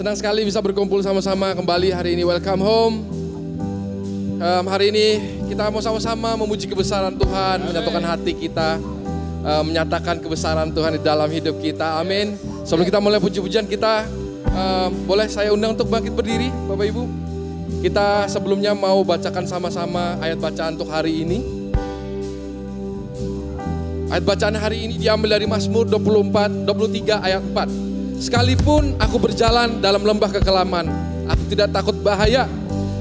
Senang sekali bisa berkumpul sama-sama kembali hari ini. Welcome home. Hari ini kita mau sama-sama memuji kebesaran Tuhan, menyatukan hati kita, menyatakan kebesaran Tuhan di dalam hidup kita. Amin. Sebelum kita mulai puji-pujian kita, boleh saya undang untuk bangkit berdiri, Bapak Ibu. Kita sebelumnya mau bacakan sama-sama ayat bacaan untuk hari ini. Ayat bacaan hari ini diambil dari Mazmur 23 ayat 4. Sekalipun aku berjalan dalam lembah kekelaman, aku tidak takut bahaya,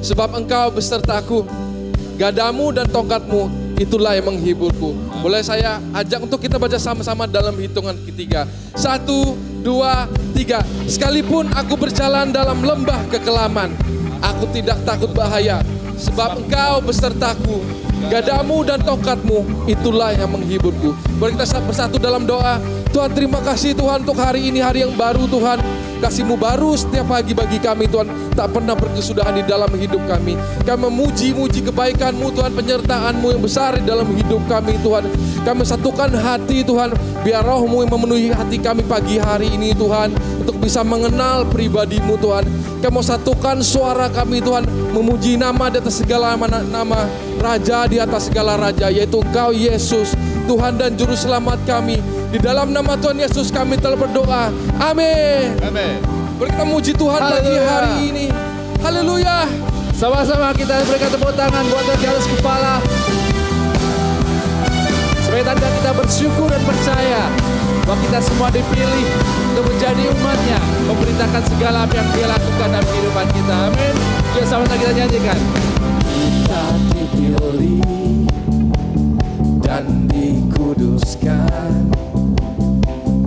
sebab Engkau besertaku. Gadamu dan tongkatmu, itulah yang menghiburku. Boleh saya ajak untuk kita baca sama-sama dalam hitungan ketiga. 1, 2, 3. Sekalipun aku berjalan dalam lembah kekelaman, aku tidak takut bahaya, sebab Engkau besertaku. Gadamu dan tongkatmu, itulah yang menghiburku. Boleh kita bersatu dalam doa. Tuhan, terima kasih Tuhan untuk hari ini, hari yang baru Tuhan. Kasih-Mu baru setiap pagi bagi kami Tuhan. Tak pernah berkesudahan di dalam hidup kami. Kami memuji-muji kebaikan-Mu Tuhan, penyertaan-Mu yang besar di dalam hidup kami Tuhan. Kami satukan hati Tuhan, biar Roh-Mu yang memenuhi hati kami pagi hari ini Tuhan, untuk bisa mengenal pribadi-Mu Tuhan. Kami mau satukan suara kami Tuhan, memuji nama di atas segala nama, Raja di atas segala Raja, yaitu Engkau Yesus, Tuhan dan Juru Selamat kami. Di dalam nama Tuhan Yesus kami telah berdoa. Amin. Amin. Boleh kita muji Tuhan pagi hari ini. Haleluya. Sama-sama kita berikan tepuk tangan buat Tuhan di atas kepala. Supaya tanda kita bersyukur dan percaya bahwa kita semua dipilih untuk menjadi umatnya, memberitakan segala apa yang Dia lakukan dalam kehidupan kita. Amin. Yuk sama-sama kita nyanyikan. Kita dipilih dan dikuduskan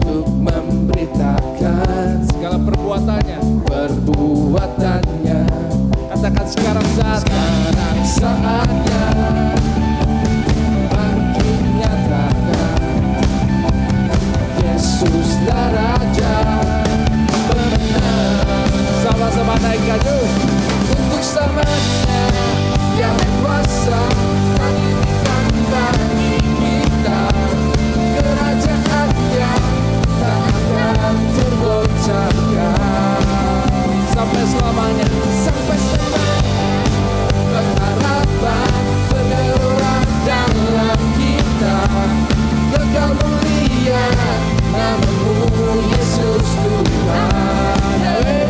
untuk memberitakan segala perbuatannya. Katakan sekarang saatnya bangkit nyatakan Yesuslah Raja pemenang. Sama-sama naikkan yuk. Untuk selamanya yang berkuasa diberikan bagi kita, kerajaannya tak akan tergoncangkan sampai selamanya. Sampai selamanya pengharapan bergelora dalam kita, kekal mulia nama-Mu Yesus Tuhan. Amin.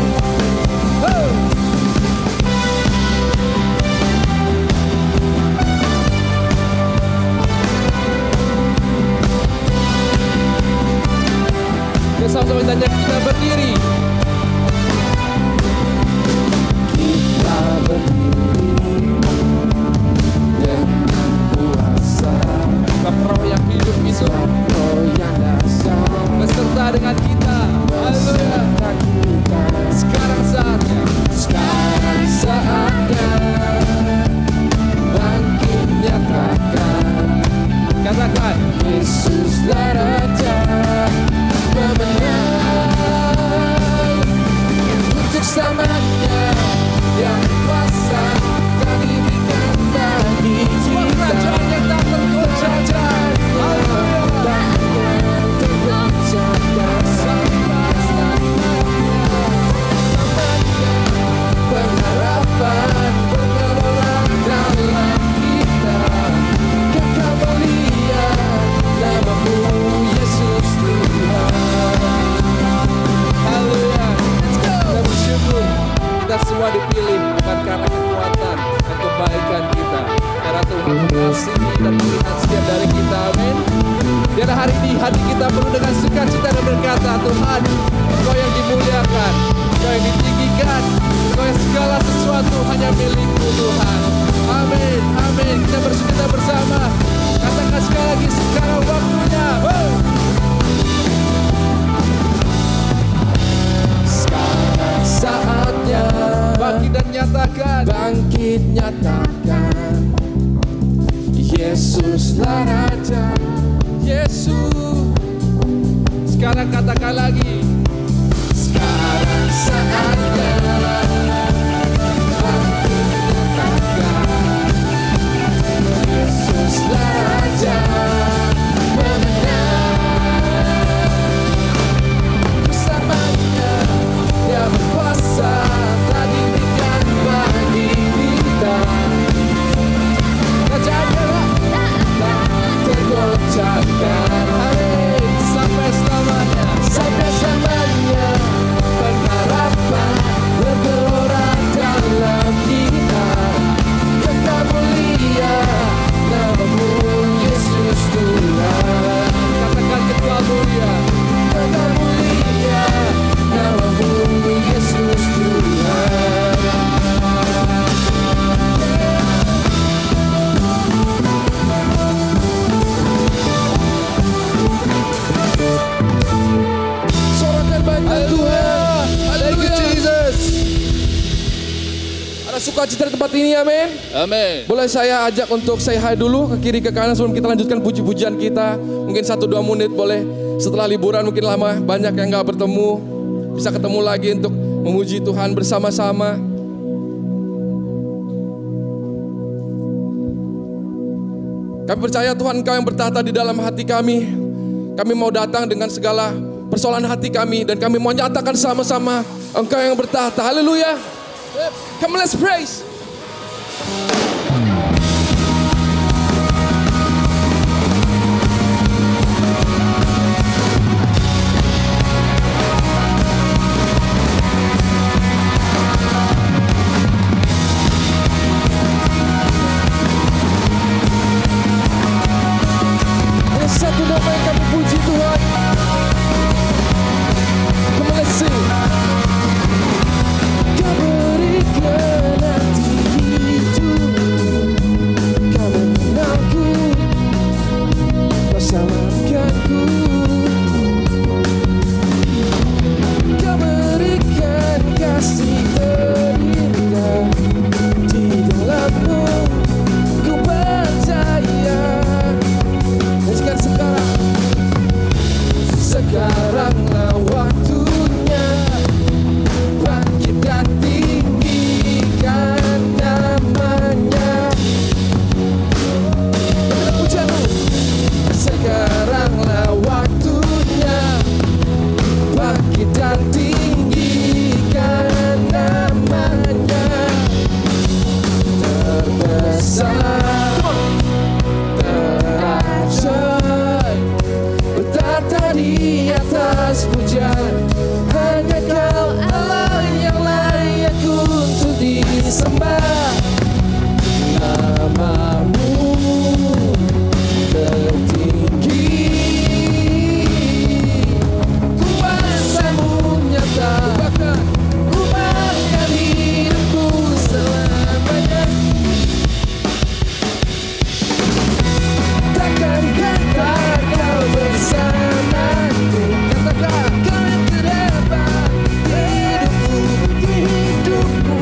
Sama-sama kita berdiri. Kita berdiri dengan kuasa, Sebab Roh yang hidup itu, Roh yang dasar beserta dengan kita. Haleluya. Sekarang saatnya. Sekarang saatnya bangkit nyatakan Katakan Yesuslah Raja pemenang. Untuk selamanya yang kuasa tak diberikan bagi kita, kerajaan yang tak tergoncangkan. tak akan tergoncangkan sampai selamanya. Pengharapan bergelora dalam kita, kekal mulia nama-Mu Yesus Tuhan. Haleluya. Kita bersyukur kita semua dipilih bukan karena kekuatan dan kebaikan kita, karena Tuhan mengasihi dan melihat setiap dari kita. Amin. Biar hari ini hati kita penuh dengan sukacita dan berkata, Tuhan, Engkau yang dimuliakan, Engkau yang ditinggikan, Engkau yang segala sesuatu hanya milik-Mu Tuhan. Amin. Amin. Kita bersyukur bersama. Katakan sekali lagi, sekarang waktunya. Sekarang saatnya Bangkit dan nyatakan Yesuslah Raja. Yesus. Sekarang katakan lagi. Sekarang saatnya bangkit nyatakan Yesuslah Raja pemenang. Bersamanya Dia berkuasa sukacita di tempat ini, amin. Amin. Boleh saya ajak untuk say hi dulu ke kiri ke kanan sebelum kita lanjutkan puji-pujian kita. Mungkin 1-2 menit boleh. Setelah liburan mungkin lama, banyak yang gak bertemu. Bisa ketemu lagi untuk memuji Tuhan bersama-sama. Kami percaya Tuhan Engkau yang bertahta di dalam hati kami. Kami mau datang dengan segala persoalan hati kami. Dan kami mau nyatakan sama-sama Engkau yang bertahta. Haleluya. Come on, let's praise. Ada satu nama yang kami puji Tuhan. Come on, let's sing. Kau berikan hati hidup, Kau mengenalku, Kau selamatkanku. Kau berikan kasih terindah, di dalam-Mu ku percaya. Dan sekaranglah waktunya bangkit dan tinggikan namanya. Sekaranglah waktunya bangkit dan tinggikan namanya. Terbesar, terajaib, bertahta di atas pujian. Hanya Kau Allah yang layak untuk disembah. Nama-Mu tertinggi, kuasa-Mu nyata, ubahkan hidupku selamanya. Takkan kata Kau bersamaku, katakan Kau yang terhebat di hidupku.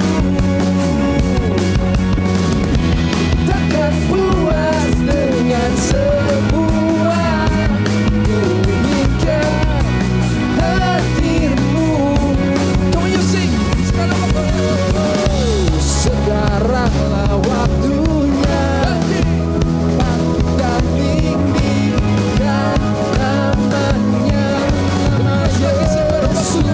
Takkan puas dengan semua, ku inginkan hadir-Mu. Come on, you sing. Sekaranglah waktunya bangkit dan tinggikan namanya. Yesus.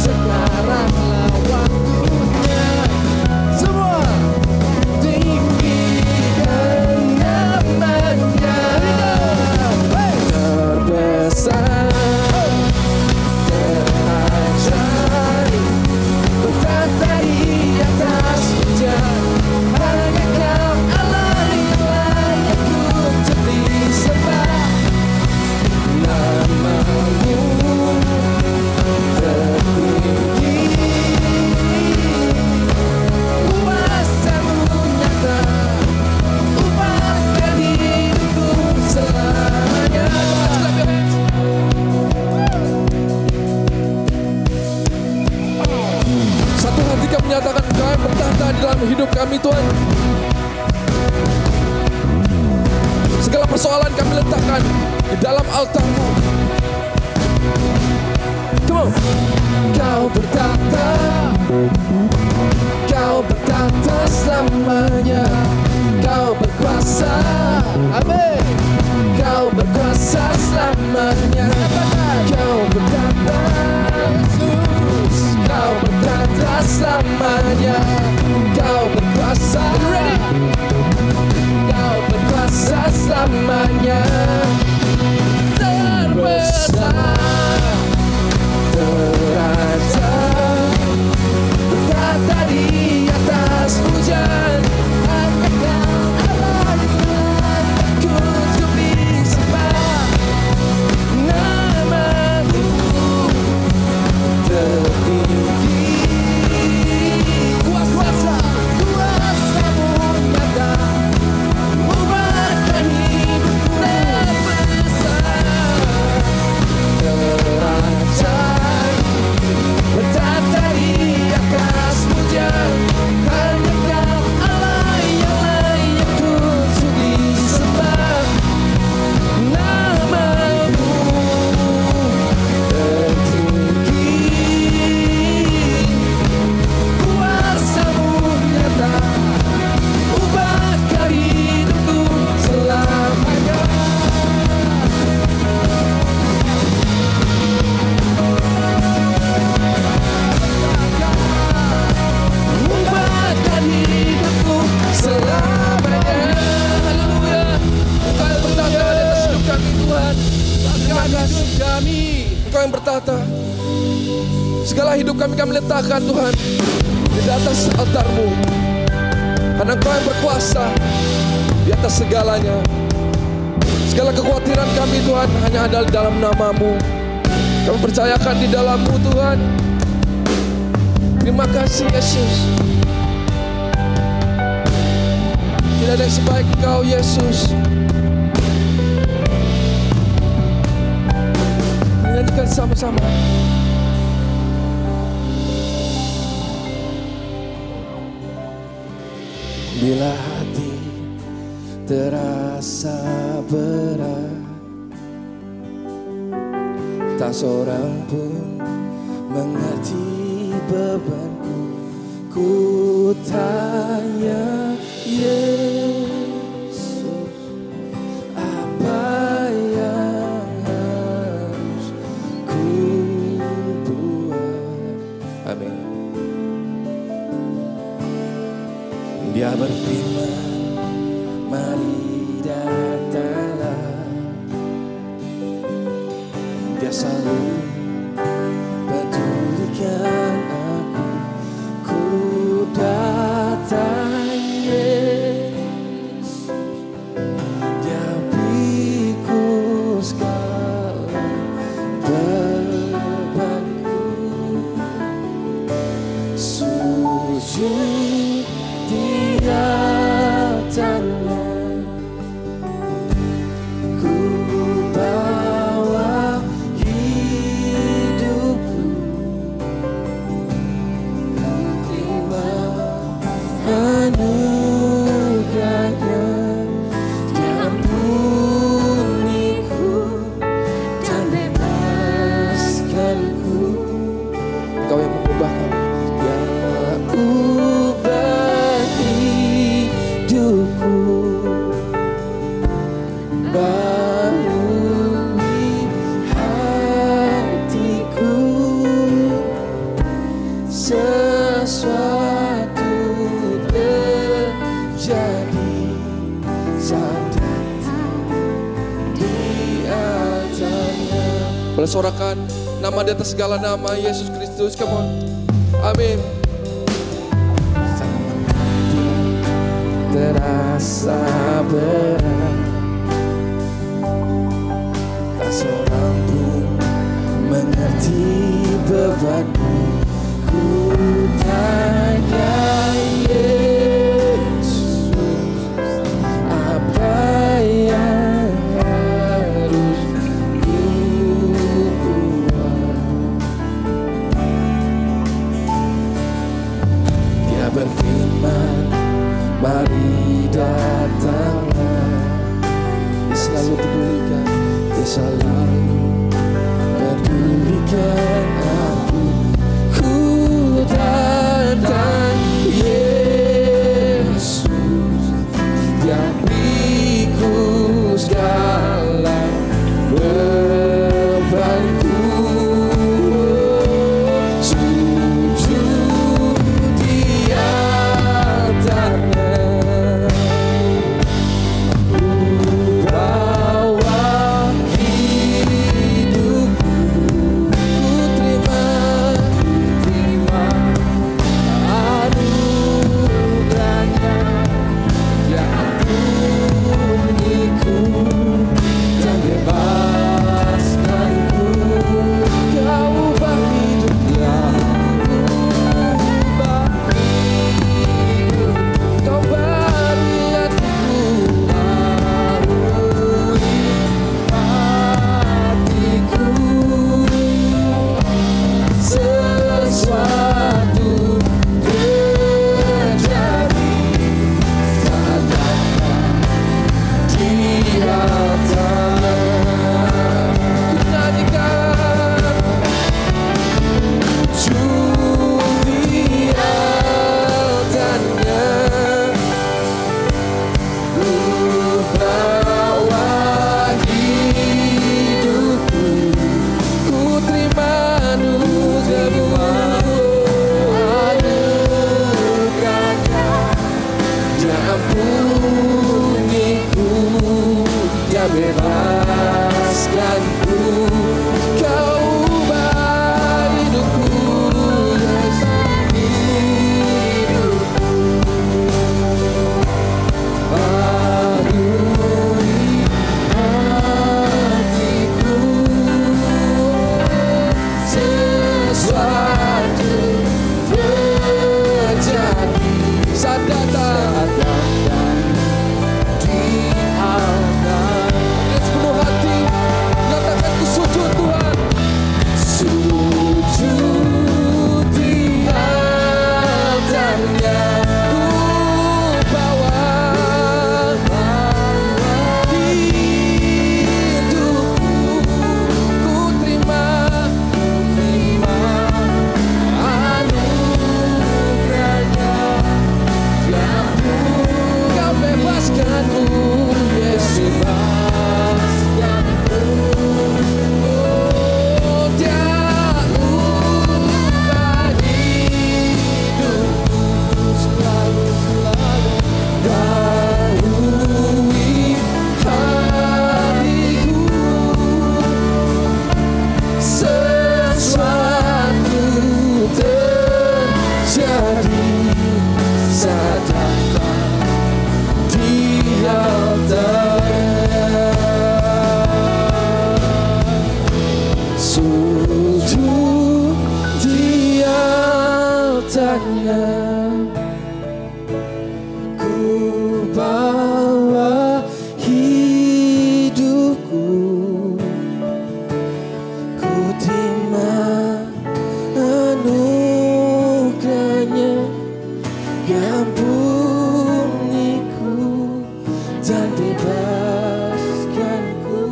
Sekaranglah waktunya semua tinggikan namanya. Terbesar, terajaib, bertahta di atas pujian. Hanya Kau Allah yang layak untuk disembah. Nama-Mu tertinggi, kuasa-Mu nyata, ubahkan hidupku selamanya. Satu hati kami menyatakan Kau yang bertahta di dalam hidup kami, Tuhan. Segala persoalan kami letakkan di dalam altar-Mu. Come on. Kau bertahta, Kau bertahta selamanya. Kau berkuasa, amin. Kau berkuasa selamanya. Kau bertahta, Yesus. Kau bertahta selamanya. Kau berkuasa, ready? Kau berkuasa selamanya. Terbesar, terajaib, bertahta di atas pujian. Hanya Kau Allah yang layak untuk disembah. Nama-Mu tertinggi, kuasa-Mu Segala hidup kami letakkan Tuhan di atas altar-Mu. Karena Engkau yang berkuasa di atas segalanya. Segala kekhawatiran kami Tuhan hanya ada di dalam nama-Mu. Kami percayakan di dalam-Mu Tuhan. Terima kasih Yesus. Tidak ada yang sebaik Engkau Yesus. Nyanyikan sama-sama. Bila hati terasa berat, tak seorang pun mengerti bebanku. Ku tanya Yesus, apa yang harus ku buat? Amin. Dia berfirman, mari datanglah. Dia selalu pedulikan aku. Ku datang Yesus, Dia pikul segala bebanku. Sujud di atasnya, ku bawa hidupku. Ku terima anugerahnya, Dia ampuniku dan bebaskanku. Engkau yang mengubah kami, yang ubah hidupku, barui hatiku. Sesuatu terjadi saat datang di atasnya. Bersorakan nama di atas segala nama, Yesus Kristus. Come on. Amin. Terasa berat, tak seorang pun mengerti bebanku. Ku tanya Yesus, apa yang harus ku buat? Dia berfirman, mari datanglah. Dia selalu pedulikan, Dia selalu pedulikan aku. Ku bebaskanku.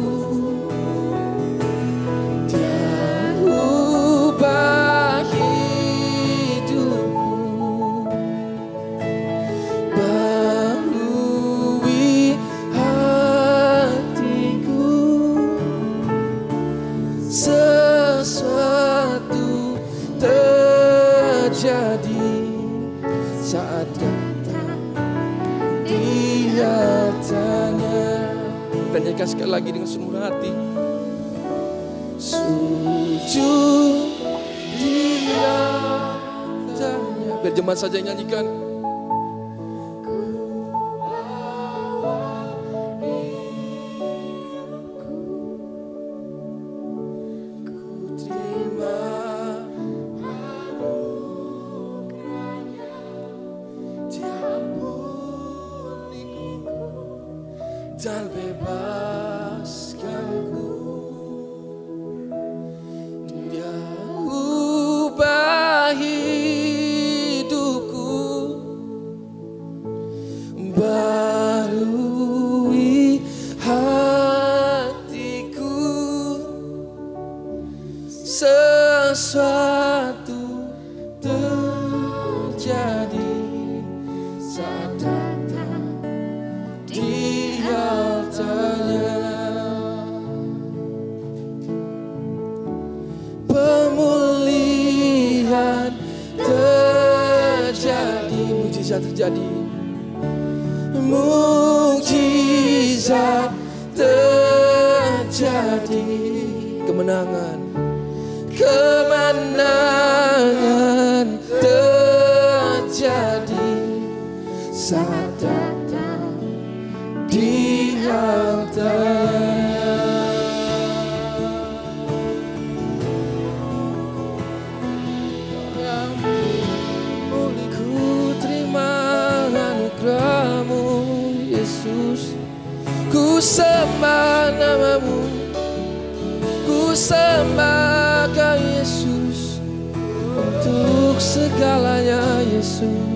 Dia ubah hidupku, barui hatiku. Sesuatu terjadi saat datang di hartanya. Kita nyanyikan sekali lagi dengan seluruh hati. Sujud di hartanya. Biar jemaat saja yang nyanyikan. Dan bebaskanku. Dia ubah hidupku, barui hatiku. Sesuatu terjadi saat datang di hartanya. Pemulihan terjadi, mukjizat terjadi, mukjizat terjadi, kemenangan, kemenangan terjadi saat datang di hartanya. Ku terima anugerah-Mu, Yesus. Ku sembah nama-Mu, ku sembah Kau Yesus, untuk segalanya Yesus.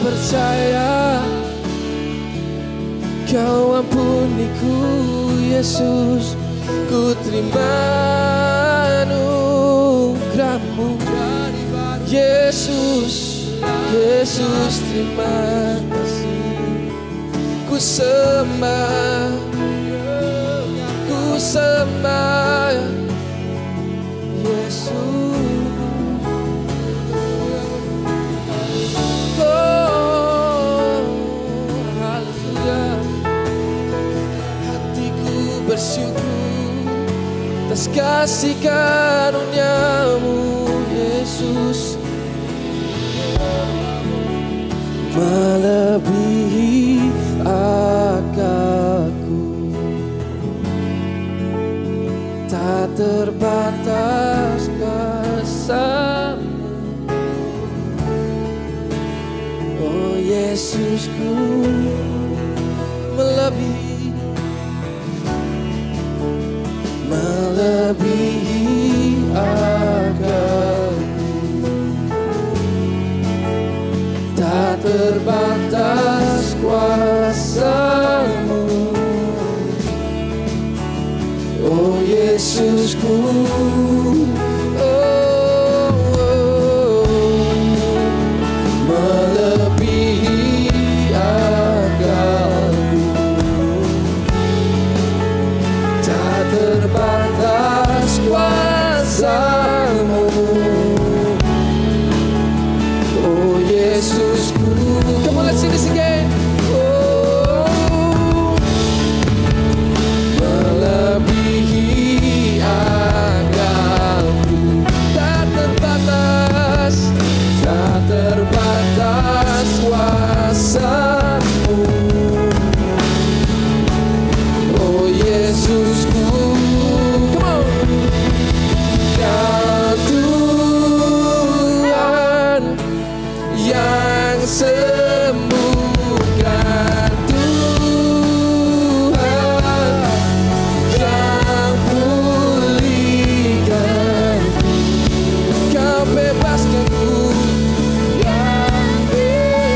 Percaya Kau ampuniku Yesus. Ku terima anugerah-Mu Yesus. Yesus terima kasih. Ku sembah, ku sembah Yesus. Bersyukur atas kasih karunia-Mu Yesus, melebihi akalku. Tak terbatas kuasa-Mu, oh Yesusku, melebihi akalku. Tak terbatas kuasa-Mu, oh Yesusku. Melebihi akalku. Tak terbatas kuasa-Mu, oh Yesusku. Come on, let's sing this again. Oh, melebihi akalku. Tak terbatas, tak terbatas kuasa-Mu, oh Yesusku. Tuhan yang sembuhkan, Tuhan yang pulihkan, Kau bebaskanku, yang bebaskanku.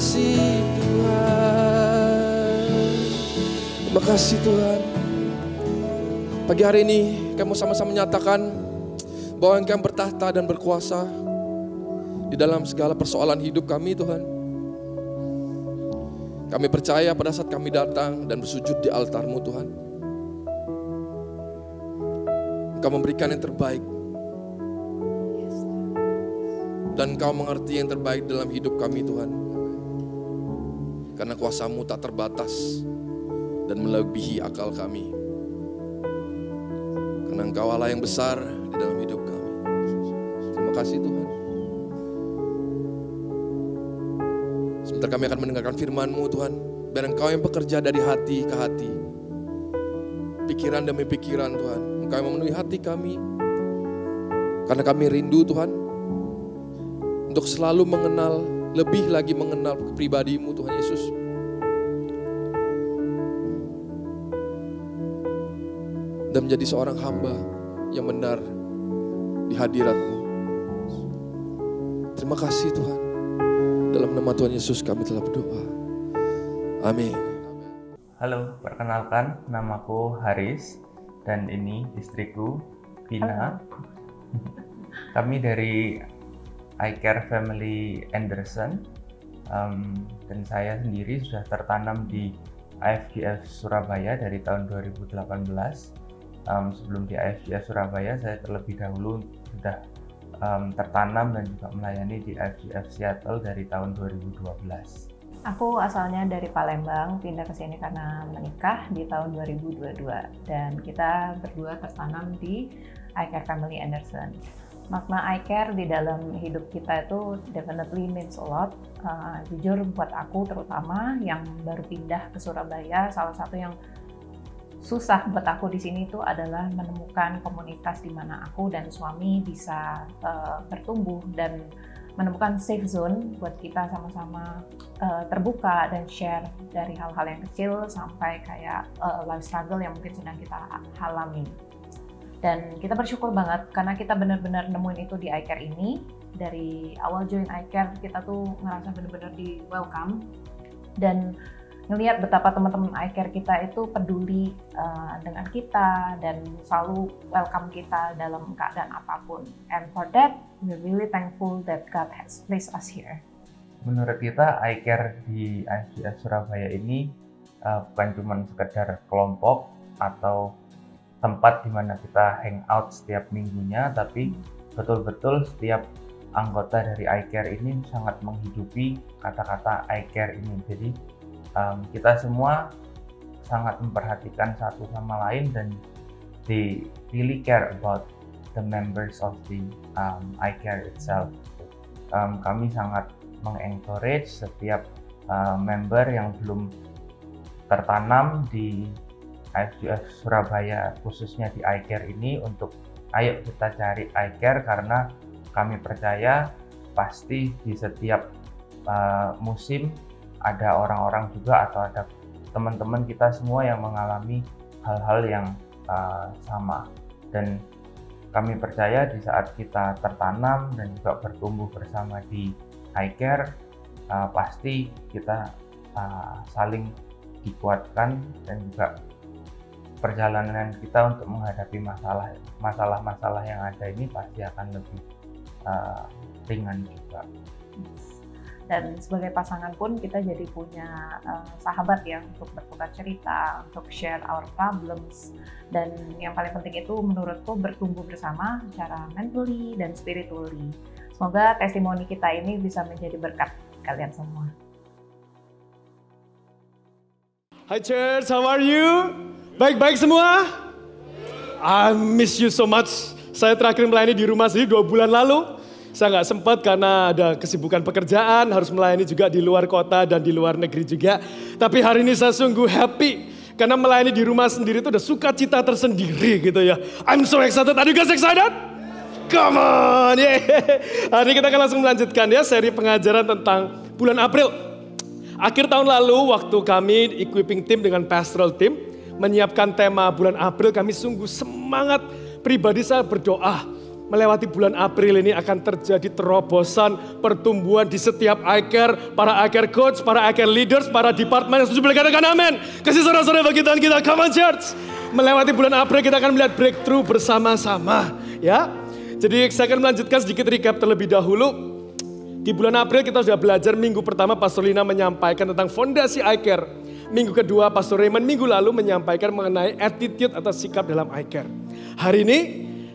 kasih Tuhan. Terima kasih Tuhan. Pagi hari ini kami mau sama-sama menyatakan bahwa Engkau yang bertahta dan berkuasa di dalam segala persoalan hidup kami Tuhan. Kami percaya pada saat kami datang dan bersujud di altar-Mu Tuhan, Engkau memberikan yang terbaik. Dan Engkau mengerti yang terbaik dalam hidup kami Tuhan. Karena kuasa-Mu tak terbatas dan melebihi akal kami. Karena Engkau Allah yang besar di dalam hidup kami. Terima kasih Tuhan. Sebentar kami akan mendengarkan firman-Mu Tuhan. Biar Engkau yang bekerja dari hati ke hati. Pikiran demi pikiran Tuhan. Engkau yang memenuhi hati kami. Karena kami rindu Tuhan. Untuk selalu mengenal, lebih lagi mengenal kepribadi-Mu Tuhan Yesus. Dan menjadi seorang hamba yang benar di hadirat-Mu. Terima kasih Tuhan. Dalam nama Tuhan Yesus kami telah berdoa. Amin. Halo, perkenalkan namaku Haris dan ini istriku Vina. Kami dari iCare Family Anderson, dan saya sendiri sudah tertanam di IFGF Surabaya dari tahun 2018. Sebelum di IFGF Surabaya, saya terlebih dahulu sudah tertanam dan juga melayani di IFGF Seattle dari tahun 2012. Aku asalnya dari Palembang, pindah ke sini karena menikah di tahun 2022, dan kita berdua tertanam di iCare Family Anderson. Makna iCare di dalam hidup kita itu definitely means a lot. Jujur buat aku terutama yang baru pindah ke Surabaya, salah satu yang susah buat aku di sini itu adalah menemukan komunitas di mana aku dan suami bisa bertumbuh dan menemukan safe zone buat kita sama-sama terbuka dan share dari hal-hal yang kecil sampai kayak life struggle yang mungkin sedang kita alami. Dan kita bersyukur banget karena kita benar-benar nemuin itu di iCare ini. Dari awal join iCare kita tuh ngerasa benar-benar di welcome dan ngelihat betapa teman-teman iCare kita itu peduli dengan kita dan selalu welcome kita dalam keadaan apapun. And for that, we're really thankful that God has placed us here. Menurut kita iCare di IFGF Surabaya ini bukan cuma sekedar kelompok atau tempat di mana kita hangout setiap minggunya, tapi betul-betul setiap anggota dari iCare ini sangat menghidupi kata-kata iCare ini. Jadi kita semua sangat memperhatikan satu sama lain dan they really care about the members of the iCare itself. Kami sangat mengencourage setiap member yang belum tertanam di IFGF Surabaya, khususnya di iCare ini, untuk ayo kita cari iCare karena kami percaya pasti di setiap musim ada orang-orang juga atau ada teman-teman kita semua yang mengalami hal-hal yang sama. Dan kami percaya di saat kita tertanam dan juga bertumbuh bersama di iCare, pasti kita saling dikuatkan dan juga perjalanan kita untuk menghadapi masalah-masalah yang ada ini pasti akan lebih ringan juga. Dan sebagai pasangan pun kita jadi punya sahabat ya untuk bertukar cerita, untuk share our problems, dan yang paling penting itu menurutku bertumbuh bersama secara mentally dan spiritually. Semoga testimoni kita ini bisa menjadi berkat kalian semua. Hi church, how are you? Baik-baik semua? I miss you so much. Saya terakhir melayani di rumah sendiri 2 bulan lalu. Saya nggak sempat karena ada kesibukan pekerjaan, harus melayani juga di luar kota dan di luar negeri juga. Tapi hari ini saya sungguh happy karena melayani di rumah sendiri itu ada sukacita tersendiri gitu ya. I'm so excited. Are you guys excited? Come on, yeah. Hari ini kita akan langsung melanjutkan ya seri pengajaran tentang bulan April. Akhir tahun lalu waktu kami equipping team dengan pastoral team menyiapkan tema bulan April, kami sungguh semangat. Pribadi saya berdoa melewati bulan April ini akan terjadi terobosan pertumbuhan di setiap iCare, para iCare coach, para iCare leaders, para departemen yang setuju boleh katakan amin. Kasih sorak-sorai bagi Tuhan kita, come on church. Melewati bulan April kita akan melihat breakthrough bersama-sama, ya. Jadi saya akan melanjutkan sedikit recap terlebih dahulu. Di bulan April kita sudah belajar minggu pertama Pastor Lina menyampaikan tentang fondasi iCare. Minggu kedua Pastor Raymond minggu lalu menyampaikan mengenai attitude atau sikap dalam iCare. Hari ini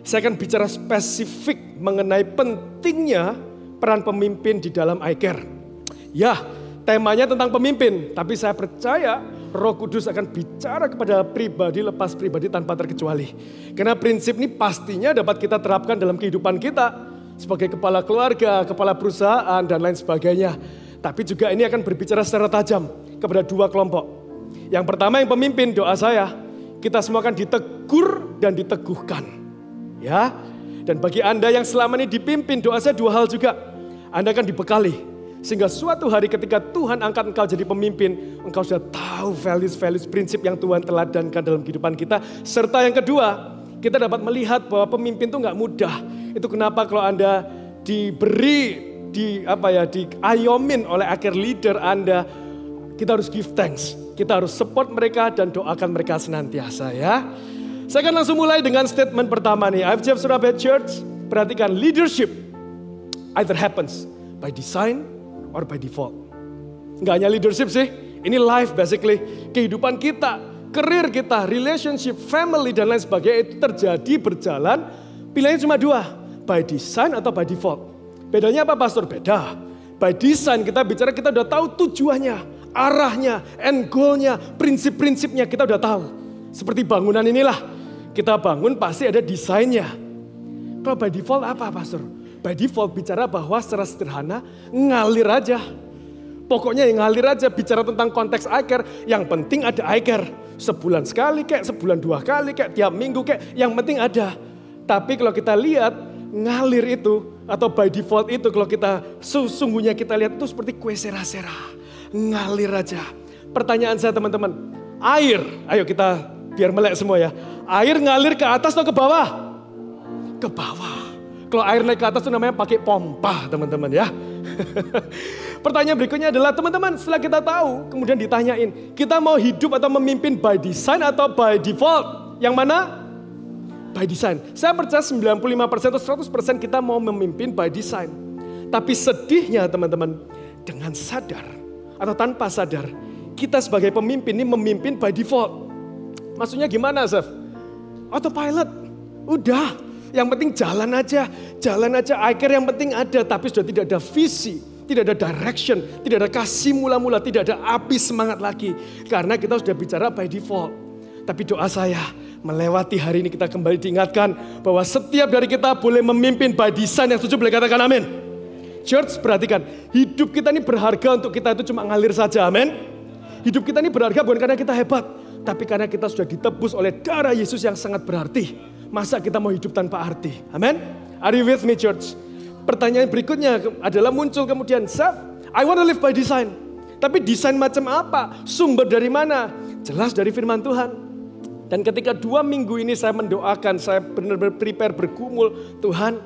saya akan bicara spesifik mengenai pentingnya peran pemimpin di dalam iCare. Ya, temanya tentang pemimpin, tapi saya percaya Roh Kudus akan bicara kepada pribadi lepas pribadi tanpa terkecuali. Karena prinsip ini pastinya dapat kita terapkan dalam kehidupan kita sebagai kepala keluarga, kepala perusahaan, dan lain sebagainya. Tapi juga ini akan berbicara secara tajam kepada dua kelompok. Yang pertama yang pemimpin, doa saya, kita semua akan ditegur dan diteguhkan. Ya, dan bagi Anda yang selama ini dipimpin, doa saya dua hal juga. Anda akan dibekali, sehingga suatu hari ketika Tuhan angkat engkau jadi pemimpin, engkau sudah tahu values-values prinsip yang Tuhan teladankan dalam kehidupan kita. Serta yang kedua, kita dapat melihat bahwa pemimpin itu nggak mudah. Itu kenapa kalau Anda diayomin oleh iCare leader Anda, kita harus give thanks. Kita harus support mereka dan doakan mereka senantiasa, ya. Saya akan langsung mulai dengan statement pertama nih. IFJF Surabaya Church, perhatikan, leadership either happens by design or by default. Enggak hanya leadership sih, ini life basically. Kehidupan kita, karir kita, relationship, family dan lain sebagainya itu terjadi berjalan. Pilihannya cuma dua, by design atau by default. Bedanya apa Pastor? Beda. By design kita bicara kita udah tahu tujuannya, arahnya, end goal-nya, prinsip-prinsipnya kita udah tahu. Seperti bangunan inilah. Kita bangun pasti ada desainnya. Kalau by default apa Pastor? By default bicara bahwa secara sederhana ngalir aja. Pokoknya yang ngalir aja, bicara tentang konteks iCare. Yang penting ada iCare. Sebulan sekali kayak, sebulan dua kali kayak, tiap minggu kayak. Yang penting ada. Tapi kalau kita lihat ngalir itu atau by default itu kalau kita sesungguhnya kita lihat itu seperti kue sera-sera. Ngalir aja. Pertanyaan saya teman-teman. Air, ayo kita biar melek semua ya. Air ngalir ke atas atau ke bawah? Ke bawah. Kalau air naik ke atas itu namanya pakai pompa teman-teman ya. Pertanyaan berikutnya adalah teman-teman setelah kita tahu kemudian ditanyain. Kita mau hidup atau memimpin by design atau by default? Yang mana? By design. Saya percaya 95% atau 100% kita mau memimpin by design. Tapi sedihnya teman-teman, dengan sadar atau tanpa sadar, kita sebagai pemimpin ini memimpin by default. Maksudnya gimana, Zef? Autopilot, udah. Yang penting jalan aja iCare yang penting ada. Tapi sudah tidak ada visi, tidak ada direction, tidak ada kasih mula-mula, tidak ada api semangat lagi. Karena kita sudah bicara by default. Tapi doa saya, melewati hari ini kita kembali diingatkan bahwa setiap dari kita boleh memimpin by design. Yang setuju boleh katakan amin. Church, perhatikan, hidup kita ini berharga untuk kita itu cuma ngalir saja, amin. Hidup kita ini berharga bukan karena kita hebat, tapi karena kita sudah ditebus oleh darah Yesus yang sangat berarti. Masa kita mau hidup tanpa arti, amin. Are you with me, church? Pertanyaan berikutnya adalah muncul kemudian, I want to live by design. Tapi desain macam apa? Sumber dari mana? Jelas dari firman Tuhan. Dan ketika 2 minggu ini saya mendoakan, saya benar-benar prepare bergumul, Tuhan,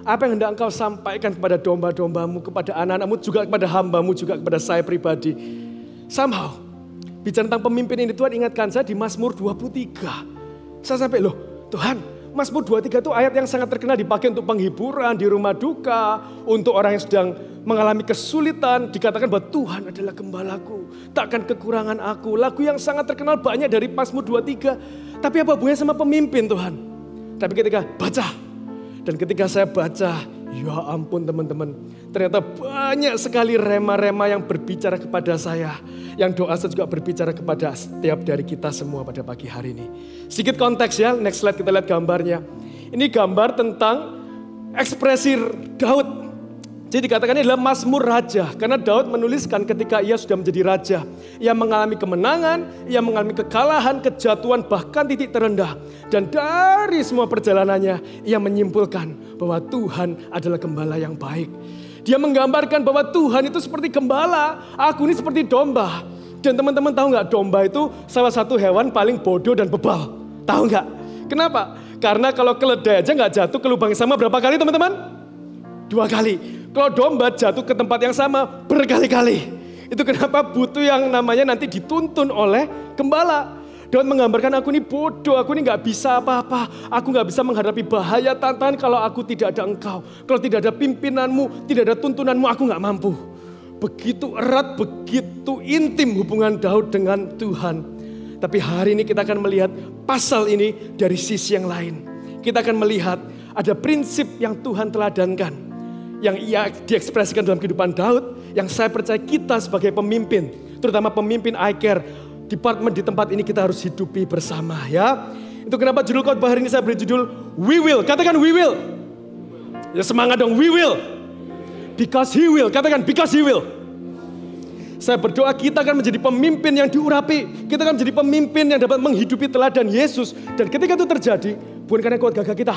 apa yang hendak Engkau sampaikan kepada domba-dombamu, kepada anak-anakmu, juga kepada hambamu, juga kepada saya pribadi. Somehow, bicara tentang pemimpin ini Tuhan ingatkan saya di Mazmur 23. Saya sampai Tuhan, Mazmur 23 itu ayat yang sangat terkenal dipakai untuk penghiburan di rumah duka, untuk orang yang sedang mengalami kesulitan. Dikatakan bahwa Tuhan adalah gembalaku, takkan kekurangan aku. Lagu yang sangat terkenal banyak dari Mazmur 23. Tapi apa hubungannya sama pemimpin Tuhan? Tapi ketika baca, dan ketika saya baca, ya ampun teman-teman, ternyata banyak sekali rema-rema yang berbicara kepada saya. Yang doa saya juga berbicara kepada setiap dari kita semua pada pagi hari ini. Sedikit konteks ya, next slide kita lihat gambarnya. Ini gambar tentang ekspresi Daud. Jadi dikatakan ini adalah Mazmur Raja. Karena Daud menuliskan ketika ia sudah menjadi raja. Ia mengalami kemenangan, ia mengalami kekalahan, kejatuhan, bahkan titik terendah. Dan dari semua perjalanannya, ia menyimpulkan bahwa Tuhan adalah gembala yang baik. Dia menggambarkan bahwa Tuhan itu seperti gembala, aku ini seperti domba. Dan teman-teman tahu nggak, domba itu salah satu hewan paling bodoh dan bebal. Tahu nggak? Kenapa? Karena kalau keledai aja nggak jatuh ke lubang yang sama berapa kali teman-teman? 2 kali. Kalau domba jatuh ke tempat yang sama berkali-kali. Itu kenapa butuh yang namanya nanti dituntun oleh gembala. Daud menggambarkan aku ini bodoh, aku ini nggak bisa apa-apa. Aku nggak bisa menghadapi bahaya tantangan kalau aku tidak ada engkau. Kalau tidak ada pimpinanmu, tidak ada tuntunanmu, aku nggak mampu. Begitu erat, begitu intim hubungan Daud dengan Tuhan. Tapi hari ini kita akan melihat pasal ini dari sisi yang lain. Kita akan melihat ada prinsip yang Tuhan teladankan. Yang ia diekspresikan dalam kehidupan Daud. Yang saya percaya kita sebagai pemimpin, terutama pemimpin iCare, departemen di tempat ini kita harus hidupi bersama ya. Itu kenapa judul khotbah hari ini saya beri judul We Will. Katakan we will. Ya semangat dong, we will. Because he will. Katakan because he will. Saya berdoa kita akan menjadi pemimpin yang diurapi. Kita akan menjadi pemimpin yang dapat menghidupi teladan Yesus. Dan ketika itu terjadi, bukan karena kuat gagah kita.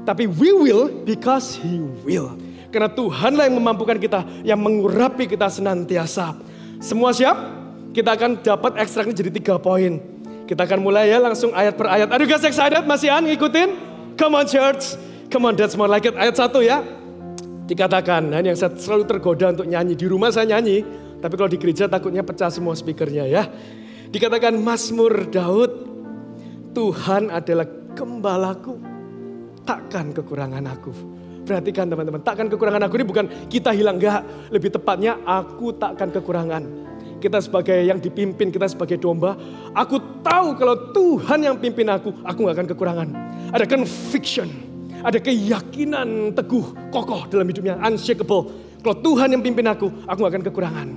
Tapi we will because he will. Karena Tuhanlah yang memampukan kita, yang mengurapi kita senantiasa. Semua siap? Kita akan dapat ekstraknya jadi 3 poin. Kita akan mulai ya langsung ayat per ayat. Are you guys excited? Masih ngikutin? Come on church. Come on, that's more like it. Ayat 1 ya. Dikatakan, nah ini yang saya selalu tergoda untuk nyanyi. Di rumah saya nyanyi, tapi kalau di gereja takutnya pecah semua speakernya ya. Dikatakan Mazmur Daud, Tuhan adalah gembalaku, takkan kekurangan aku. Perhatikan teman-teman, takkan kekurangan aku ini bukan kita hilang, enggak. Lebih tepatnya aku takkan kekurangan. Kita sebagai yang dipimpin, kita sebagai domba, aku tahu kalau Tuhan yang pimpin aku gak akan kekurangan. Ada conviction, ada keyakinan teguh, kokoh dalam hidupnya, unshakable. Kalau Tuhan yang pimpin aku gak akan kekurangan.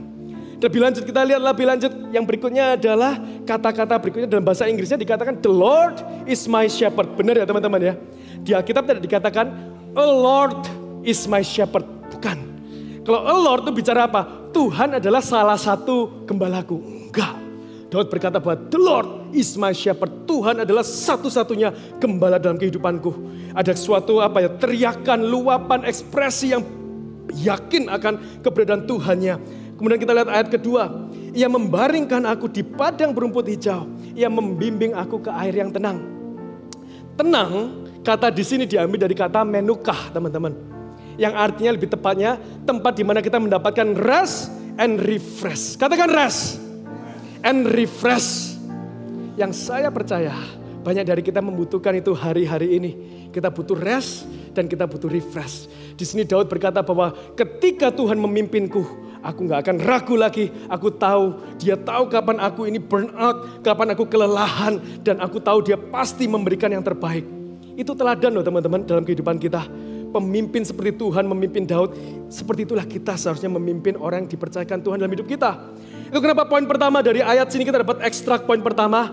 Lebih lanjut kita lihat lebih lanjut, yang berikutnya adalah kata-kata berikutnya dalam bahasa Inggrisnya dikatakan the Lord is my shepherd. Benar ya teman-teman ya? Di Alkitab tidak dikatakan a Lord is my shepherd, bukan. Kalau a Lord itu bicara apa? Tuhan adalah salah satu gembalaku. Enggak. Daud berkata bahwa the Lord is my shepherd. Tuhan adalah satu-satunya gembala dalam kehidupanku. Ada suatu teriakan, luapan, ekspresi yang yakin akan keberadaan Tuhannya. Kemudian kita lihat ayat kedua. Ia membaringkan aku di padang berumput hijau. Ia membimbing aku ke air yang tenang. Tenang, kata di sini diambil dari kata menukah, teman-teman. Yang artinya lebih tepatnya tempat di mana kita mendapatkan rest and refresh. Katakan rest and refresh. Yang saya percaya banyak dari kita membutuhkan itu hari-hari ini. Kita butuh rest dan kita butuh refresh. Di sini Daud berkata bahwa ketika Tuhan memimpinku, aku gak akan ragu lagi. Aku tahu, dia tahu kapan aku ini burn out, kapan aku kelelahan, dan aku tahu dia pasti memberikan yang terbaik. Itu teladan loh teman-teman dalam kehidupan kita. Pemimpin seperti Tuhan memimpin Daud, seperti itulah kita seharusnya memimpin orang yang dipercayakan Tuhan dalam hidup kita. Itu kenapa poin pertama dari ayat sini kita dapat ekstrak poin pertama.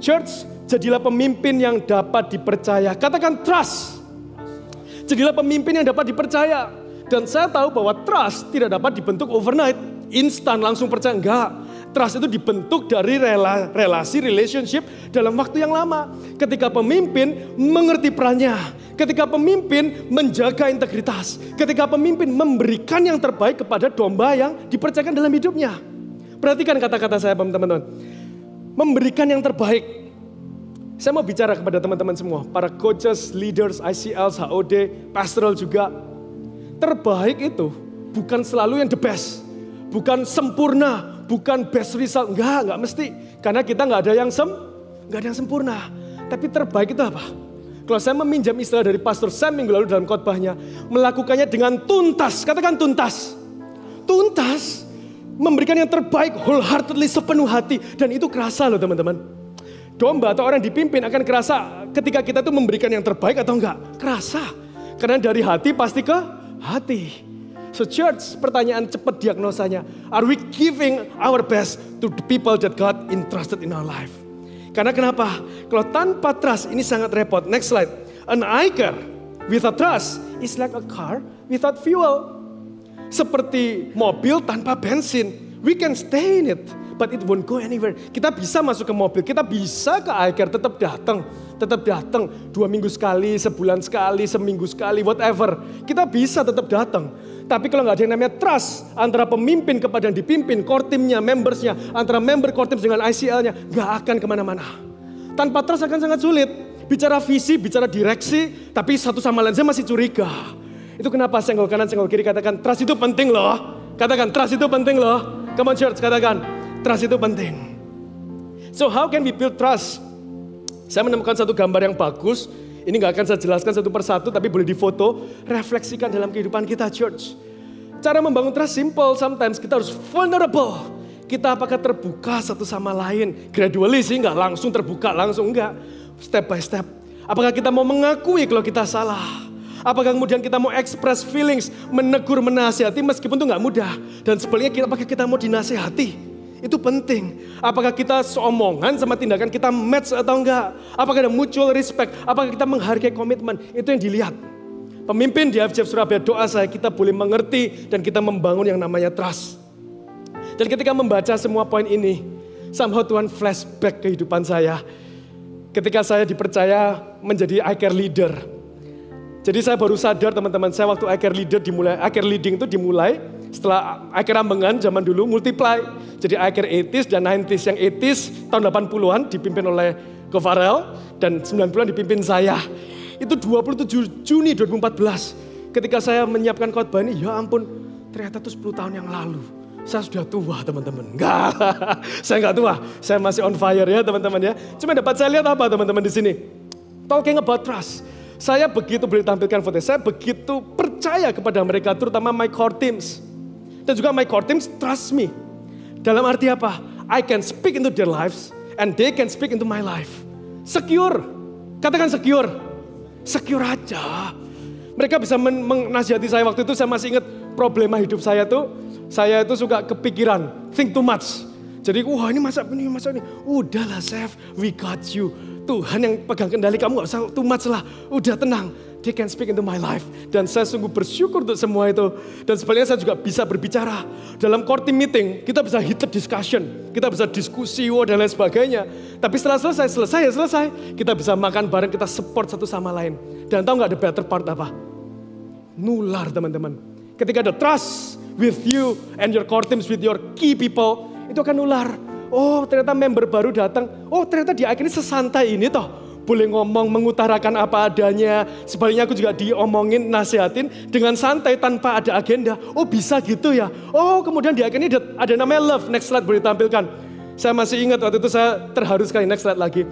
Church, jadilah pemimpin yang dapat dipercaya. Katakan trust. Jadilah pemimpin yang dapat dipercaya. Dan saya tahu bahwa trust tidak dapat dibentuk overnight, instan langsung percaya, enggak. Trust itu dibentuk dari relasi, relationship dalam waktu yang lama. Ketika pemimpin mengerti perannya, ketika pemimpin menjaga integritas, ketika pemimpin memberikan yang terbaik kepada domba yang dipercayakan dalam hidupnya. Perhatikan kata-kata saya teman-teman. Memberikan yang terbaik. Saya mau bicara kepada teman-teman semua, para coaches, leaders, ICL, HOD, pastoral juga. Terbaik itu bukan selalu yang the best, bukan sempurna, bukan best result, enggak mesti. Karena kita enggak ada yang sempurna. Tapi terbaik itu apa? Kalau saya meminjam istilah dari Pastor Sam minggu lalu dalam khotbahnya, melakukannya dengan tuntas. Katakan tuntas. Tuntas, memberikan yang terbaik wholeheartedly, sepenuh hati. Dan itu kerasa loh teman-teman. Domba atau orang yang dipimpin akan kerasa ketika kita tuh memberikan yang terbaik atau enggak. Kerasa. Karena dari hati pasti ke hati. So church, pertanyaan cepat diagnosanya. Are we giving our best to the people that God entrusted in our life? Karena kenapa? Kalau tanpa trust ini sangat repot. Next slide. An iCare without trust is like a car without fuel. Seperti mobil tanpa bensin. We can stay in it, but it won't go anywhere. Kita bisa masuk ke mobil, kita bisa ke iCare, tetap datang. 2 minggu sekali, sebulan sekali, seminggu sekali, whatever. Kita bisa tetap datang. Tapi kalau nggak ada yang namanya trust antara pemimpin kepada yang dipimpin, core teamnya, membersnya, antara member core team dengan ICL-nya, nggak akan kemana-mana. Tanpa trust akan sangat sulit. bicara visi, bicara direksi, tapi satu sama lain saya masih curiga. Itu kenapa senggol kanan, senggol kiri, katakan trust itu penting loh. Katakan trust itu penting loh. Come on church, katakan trust itu penting. So how can we build trust? Saya menemukan satu gambar yang bagus. Ini gak akan saya jelaskan satu persatu, tapi boleh difoto, refleksikan dalam kehidupan kita church. Cara membangun trust simple, sometimes kita harus vulnerable. Kita apakah terbuka satu sama lain? Gradually sih, gak langsung terbuka, langsung enggak. Step by step. Apakah kita mau mengakui kalau kita salah? Apakah kemudian kita mau express feelings, menegur, menasihati meskipun itu gak mudah. Dan sebaliknya apakah kita mau dinasihati? Itu penting. Apakah kita seomongan sama tindakan kita match atau enggak? Apakah ada mutual respect? Apakah kita menghargai komitmen? Itu yang dilihat. Pemimpin di IFCF Surabaya, doa saya kita boleh mengerti dan kita membangun yang namanya trust. Dan ketika membaca semua poin ini, somehow Tuhan flashback kehidupan saya. Ketika saya dipercaya menjadi iCare leader. Jadi saya baru sadar teman-teman, saya waktu iCare leading itu dimulai setelah iCare Ambengan zaman dulu multiply. Jadi iCare 80s dan 90s. Yang 80s tahun 80-an dipimpin oleh Govarel dan 90-an dipimpin saya. Itu 27 Juni 2014. Ketika saya menyiapkan khotbah ini, ya ampun, ternyata itu 10 tahun yang lalu. Saya sudah tua teman-teman. Enggak, saya enggak tua. Saya masih on fire ya teman-teman ya. Cuma dapat saya lihat apa teman-teman di sini? Talking about trust. Saya begitu boleh tampilkan foto. Saya begitu percaya kepada mereka, terutama my core teams. Dan juga my core teams trust me. Dalam arti apa? I can speak into their lives and they can speak into my life. Secure. Katakan secure. Secure aja. Mereka bisa menasihati saya waktu itu. Saya masih ingat problema hidup saya tuh. Saya itu suka kepikiran, think too much. Jadi wah ini masa ini. Udahlah Chef, we got you. Tuhan yang pegang kendali, kamu gak usah too much lah. Udah tenang, they can speak into my life. Dan saya sungguh bersyukur untuk semua itu. Dan sebenarnya saya juga bisa berbicara. Dalam core team meeting, kita bisa heated discussion. Kita bisa diskusi, dan lain sebagainya. Tapi setelah selesai. Kita bisa makan bareng, kita support satu sama lain. Dan tahu gak ada better part apa? Nular teman-teman. Ketika ada trust with you and your core teams, with your key people, itu akan nular. Oh ternyata member baru datang. Oh ternyata di iCare ini sesantai ini toh. Boleh ngomong, mengutarakan apa adanya. Sebaliknya aku juga diomongin, nasihatin dengan santai tanpa ada agenda. Oh bisa gitu ya. Oh kemudian di iCare ini ada namanya love. Next slide boleh ditampilkan. Saya masih ingat waktu itu saya terharu sekali. Next slide lagi.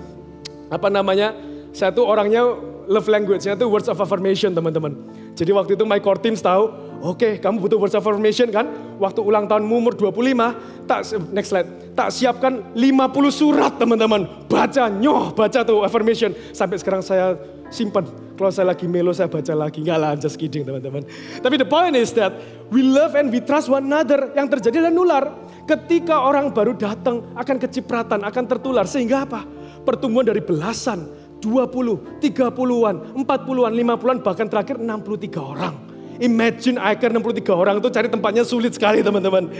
Apa namanya? Saya tuh orangnya love language-nya tuh words of affirmation teman-teman. Jadi waktu itu my core teams tahu, oke, kamu butuh words of affirmation kan? Waktu ulang tahunmu umur 25, next slide, tak siapkan 50 surat teman-teman. Baca tuh affirmation. Sampai sekarang saya simpan. Kalau saya lagi melo saya baca lagi. Enggak lah, just kidding teman-teman. Tapi the point is that we love and we trust one another. Yang terjadi adalah nular. Ketika orang baru datang akan kecipratan, akan tertular. Sehingga apa? Pertumbuhan dari belasan, 20, 30-an, 40-an, 50-an, bahkan terakhir 63 orang. Imagine iCare 63 orang itu cari tempatnya sulit sekali teman-teman.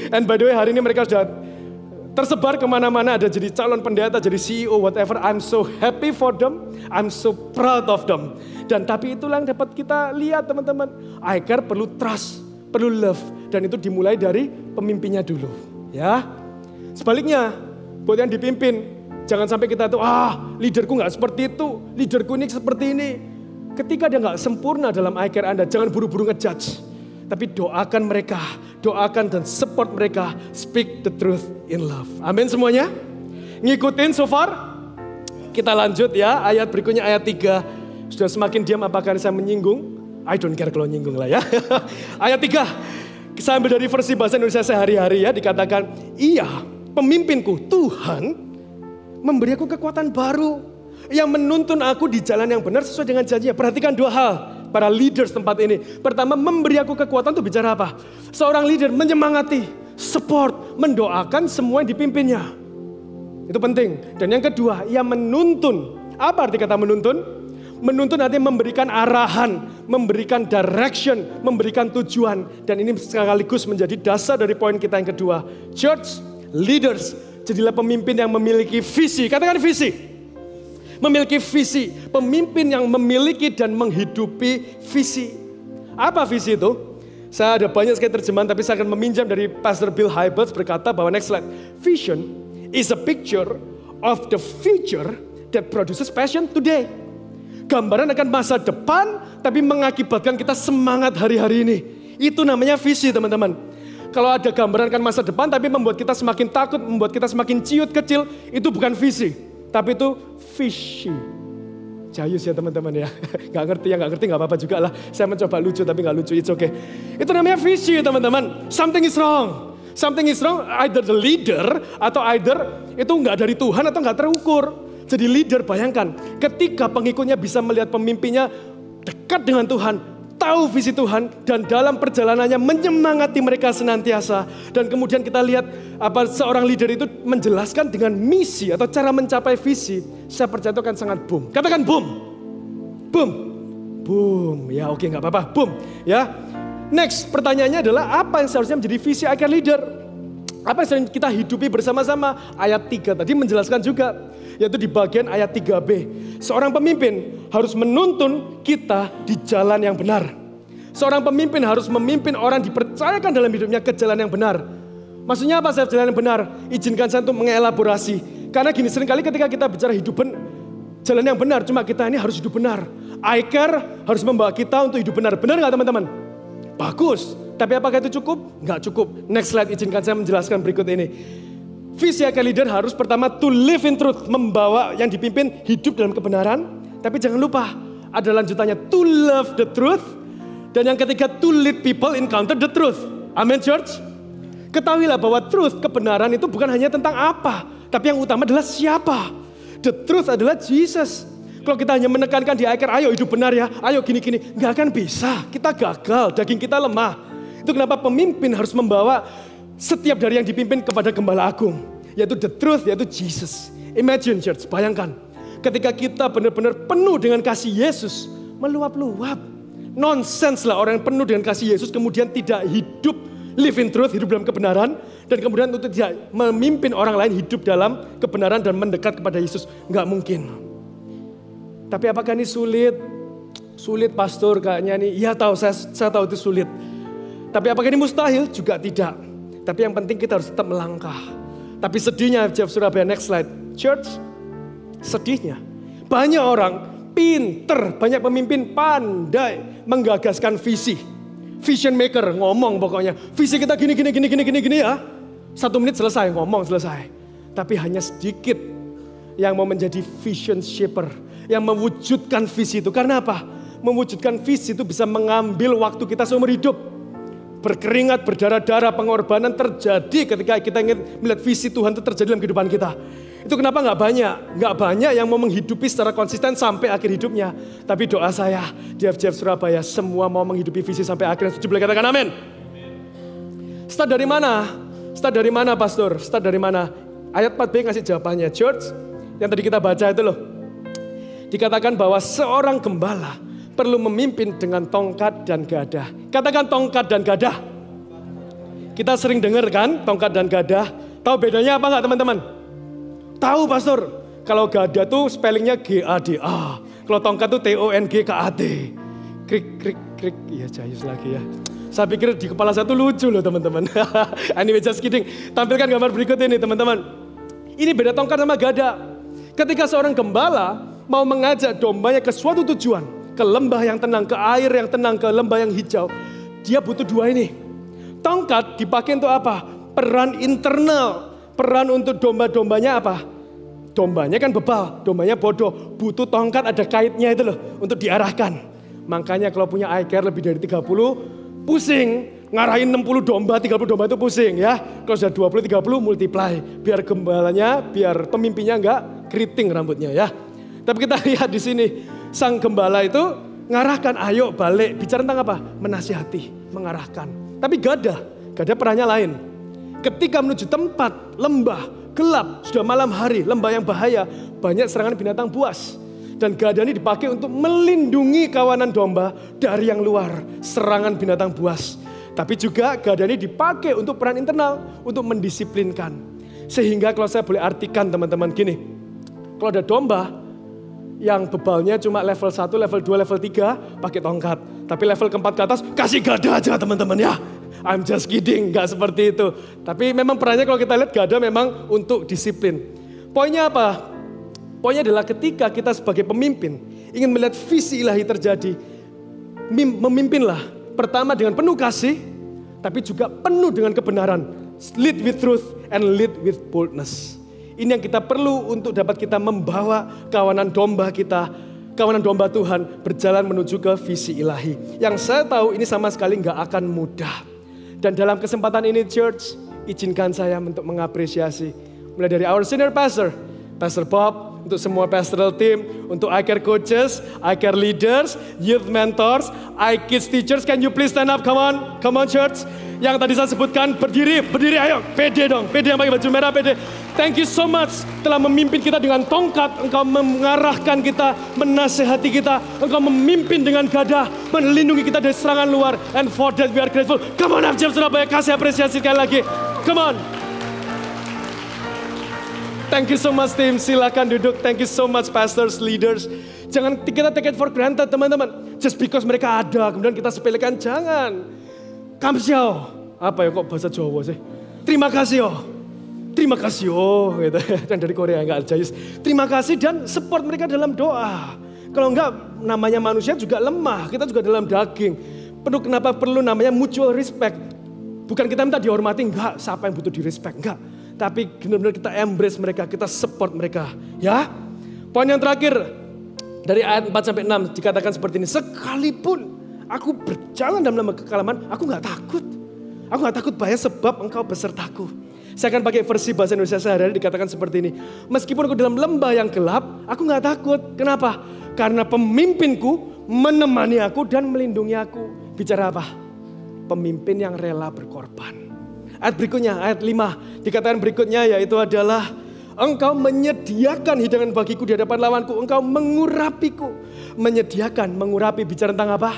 And by the way hari ini mereka sudah tersebar kemana-mana. Ada jadi calon pendeta, jadi CEO, whatever. I'm so happy for them. I'm so proud of them. Dan tapi itulah yang dapat kita lihat teman-teman. iCare perlu trust, perlu love. Dan itu dimulai dari pemimpinnya dulu. Ya. Sebaliknya, buat yang dipimpin, jangan sampai kita tuh, leaderku gak seperti itu, leaderku ini seperti ini. Ketika dia gak sempurna dalam iCare Anda, jangan buru-buru ngejudge. Tapi doakan mereka, doakan dan support mereka, speak the truth in love. Amin semuanya? Ngikutin so far? Kita lanjut ya, ayat berikutnya ayat 3. Sudah semakin diam apakah saya menyinggung? I don't care kalau nyinggung lah ya. Ayat 3, saya ambil dari versi bahasa Indonesia sehari-hari ya, dikatakan, iya pemimpinku Tuhan memberi aku kekuatan baru yang menuntun aku di jalan yang benar sesuai dengan janjinya. Perhatikan dua hal para leaders tempat ini. Pertama, memberi aku kekuatan itu bicara apa? Seorang leader menyemangati, support, mendoakan semua yang dipimpinnya. Itu penting. Dan yang kedua, ia menuntun. Apa arti kata menuntun? Menuntun artinya memberikan arahan, memberikan direction, memberikan tujuan. Dan ini sekaligus menjadi dasar dari poin kita yang kedua. Church leaders, jadilah pemimpin yang memiliki visi. Katakan visi. Memiliki visi. Pemimpin yang memiliki dan menghidupi visi. Apa visi itu? Saya ada banyak sekali terjemahan, tapi saya akan meminjam dari Pastor Bill Hybels berkata bahwa next slide. Vision is a picture of the future that produces passion today. Gambaran akan masa depan, tapi mengakibatkan kita semangat hari-hari ini. Itu namanya visi, teman-teman. Kalau ada gambaran akan masa depan, tapi membuat kita semakin takut, membuat kita semakin ciut kecil, itu bukan visi, tapi itu visi. Jayus ya teman-teman ya. Gak ngerti gak apa-apa juga lah. Saya mencoba lucu tapi gak lucu, it's okay. Itu namanya visi teman-teman. Something is wrong. Something is wrong, either the leader, atau either itu gak dari Tuhan atau gak terukur. Jadi leader, bayangkan, ketika pengikutnya bisa melihat pemimpinnya dekat dengan Tuhan, tahu visi Tuhan, dan dalam perjalanannya menyemangati mereka senantiasa. Dan kemudian kita lihat seorang leader itu menjelaskan dengan misi atau cara mencapai visi. Saya percaya itu akan sangat boom. Katakan boom. Boom. Boom. Ya oke, gak apa-apa. Boom. Ya. Next, pertanyaannya adalah apa yang seharusnya menjadi visi I Care Leader? Apa yang sering kita hidupi bersama-sama? Ayat 3 tadi menjelaskan juga, yaitu di bagian ayat 3b. Seorang pemimpin harus menuntun kita di jalan yang benar. Seorang pemimpin harus memimpin orang dipercayakan dalam hidupnya ke jalan yang benar. Maksudnya apa saya jalan yang benar? Izinkan saya untuk mengelaborasi. Karena gini, seringkali ketika kita bicara jalan yang benar, cuma kita ini harus hidup benar. I Care harus membawa kita untuk hidup benar. Benar nggak teman-teman? Bagus. Tapi apakah itu cukup? Nggak cukup. Next slide, izinkan saya menjelaskan berikut ini. Visi I Care Leader harus pertama to live in truth, membawa yang dipimpin hidup dalam kebenaran. Tapi jangan lupa, ada lanjutannya to love the truth. Dan yang ketiga to lead people encounter the truth. Amen church. Ketahuilah bahwa truth, kebenaran itu bukan hanya tentang apa, tapi yang utama adalah siapa. The truth adalah Jesus. Kalau kita hanya menekankan di I Care, ayo hidup benar ya, ayo gini-gini, nggak akan bisa. Kita gagal, daging kita lemah. Itu kenapa pemimpin harus membawa setiap dari yang dipimpin kepada Gembala Agung, yaitu the truth, yaitu Jesus. Imagine church, bayangkan, ketika kita benar-benar penuh dengan kasih Yesus, meluap-luap. Nonsense lah orang yang penuh dengan kasih Yesus, kemudian tidak hidup, live in truth, hidup dalam kebenaran, dan kemudian untuk tidak memimpin orang lain hidup dalam kebenaran dan mendekat kepada Yesus. Nggak mungkin. Tapi apakah ini sulit? Sulit pastor kayaknya nih. Ya tahu, saya tahu itu sulit. Tapi apakah ini mustahil? Juga tidak. Tapi yang penting kita harus tetap melangkah. Tapi sedihnya, Jeff Surabaya, next slide. Church, sedihnya. Banyak orang pinter, banyak pemimpin pandai menggagaskan visi. Vision maker, ngomong pokoknya. Visi kita gini ya. 1 menit selesai, ngomong selesai. Tapi hanya sedikit yang mau menjadi vision shaper. Yang mewujudkan visi itu. Karena apa? Mewujudkan visi itu bisa mengambil waktu kita seumur hidup. Berkeringat, berdarah-darah, pengorbanan terjadi ketika kita ingin melihat visi Tuhan itu terjadi dalam kehidupan kita. Itu kenapa nggak banyak yang mau menghidupi secara konsisten sampai akhir hidupnya. Tapi doa saya di FJF Surabaya, semua mau menghidupi visi sampai akhir. Setuju, boleh katakan amin. Start dari mana? Start dari mana pastor? Start dari mana? Ayat 4b ngasih jawabannya. Church, yang tadi kita baca itu loh. Dikatakan bahwa seorang gembala perlu memimpin dengan tongkat dan gada. Katakan tongkat dan gada. Kita sering dengar kan tongkat dan gada. Tahu bedanya apa enggak teman-teman? Tahu pastor. Kalau gada tuh spellingnya G-A-D-A. Kalau tongkat tuh T-O-N-G-K-A-T. Krik. Iya Jayus lagi ya. Saya pikir di kepala saya tuh lucu loh teman-teman. Anyway, just kidding. Tampilkan gambar berikut ini teman-teman. Ini beda tongkat sama gada. Ketika seorang gembala mau mengajak dombanya ke suatu tujuan, ke lembah yang tenang, ke air yang tenang, ke lembah yang hijau, dia butuh dua ini. Tongkat dipakai untuk apa? Peran internal. Peran untuk domba-dombanya apa? Dombanya kan bebal, dombanya bodoh. Butuh tongkat, ada kaitnya itu loh, untuk diarahkan. Makanya kalau punya I Care lebih dari 30, pusing. Ngarahin 60 domba, 30 domba itu pusing ya. Kalau sudah 20-30 multiply. Biar gembalanya, biar pemimpinnya enggak keriting rambutnya ya. Tapi kita lihat di sini, sang gembala itu ngarahkan, ayo balik. Bicara tentang apa? Menasihati, mengarahkan. Tapi gada perannya lain. Ketika menuju tempat lembah, gelap, sudah malam hari, lembah yang bahaya, banyak serangan binatang buas. Dan gada ini dipakai untuk melindungi kawanan domba dari yang luar, serangan binatang buas. Tapi juga gada ini dipakai untuk peran internal, untuk mendisiplinkan. Sehingga kalau saya boleh artikan teman-teman gini, kalau ada domba yang bebalnya cuma level 1, level 2, level 3 pakai tongkat. Tapi level keempat ke atas kasih gada aja teman-teman ya. I'm just kidding, gak seperti itu. Tapi memang perannya kalau kita lihat gada memang untuk disiplin. Poinnya apa? Poinnya adalah ketika kita sebagai pemimpin ingin melihat visi ilahi terjadi, memimpinlah pertama dengan penuh kasih, tapi juga penuh dengan kebenaran. Lead with truth and lead with boldness. Ini yang kita perlu untuk dapat kita membawa kawanan domba kita, kawanan domba Tuhan berjalan menuju ke visi ilahi. Yang saya tahu ini sama sekali nggak akan mudah. Dan dalam kesempatan ini church, izinkan saya untuk mengapresiasi mulai dari our senior pastor, Pastor Bob, untuk semua pastoral team, untuk iCare coaches, iCare leaders, youth mentors, iKids teachers, can you please stand up, come on church. Yang tadi saya sebutkan, berdiri ayo, pede dong, pede yang pakai baju merah, pede. Thank you so much telah memimpin kita dengan tongkat, engkau mengarahkan kita, menasehati kita, engkau memimpin dengan gagah, melindungi kita dari serangan luar, and for that we are grateful. Come on FGM Surabaya, kasih apresiasi sekali lagi, come on. Thank you so much team, silakan duduk. Thank you so much pastors, leaders. Jangan kita take it for granted teman-teman. Just because mereka ada, kemudian kita sepelekan, jangan. Kamsiao, apa ya kok bahasa Jawa sih? Terima kasih gitu. Dan dari Korea enggak Jayus. Terima kasih dan support mereka dalam doa. Kalau enggak, namanya manusia juga lemah. Kita juga dalam daging. Kenapa perlu namanya mutual respect? Bukan kita minta dihormati, enggak. Siapa yang butuh di respect? Enggak. Tapi benar-benar kita embrace mereka, kita support mereka. Ya. Poin yang terakhir dari ayat 4-6 dikatakan seperti ini. Sekalipun aku berjalan dalam lembah kekelaman, aku gak takut. Aku gak takut bahaya sebab engkau besertaku. Saya akan pakai versi bahasa Indonesia sehari-hari dikatakan seperti ini. Meskipun aku dalam lembah yang gelap, aku gak takut. Kenapa? Karena pemimpinku menemani aku dan melindungi aku. Bicara apa? Pemimpin yang rela berkorban. Ayat berikutnya, ayat 5. Dikatakan berikutnya yaitu adalah engkau menyediakan hidangan bagiku di hadapan lawanku. Engkau mengurapiku. Menyediakan, mengurapi. Bicara tentang apa?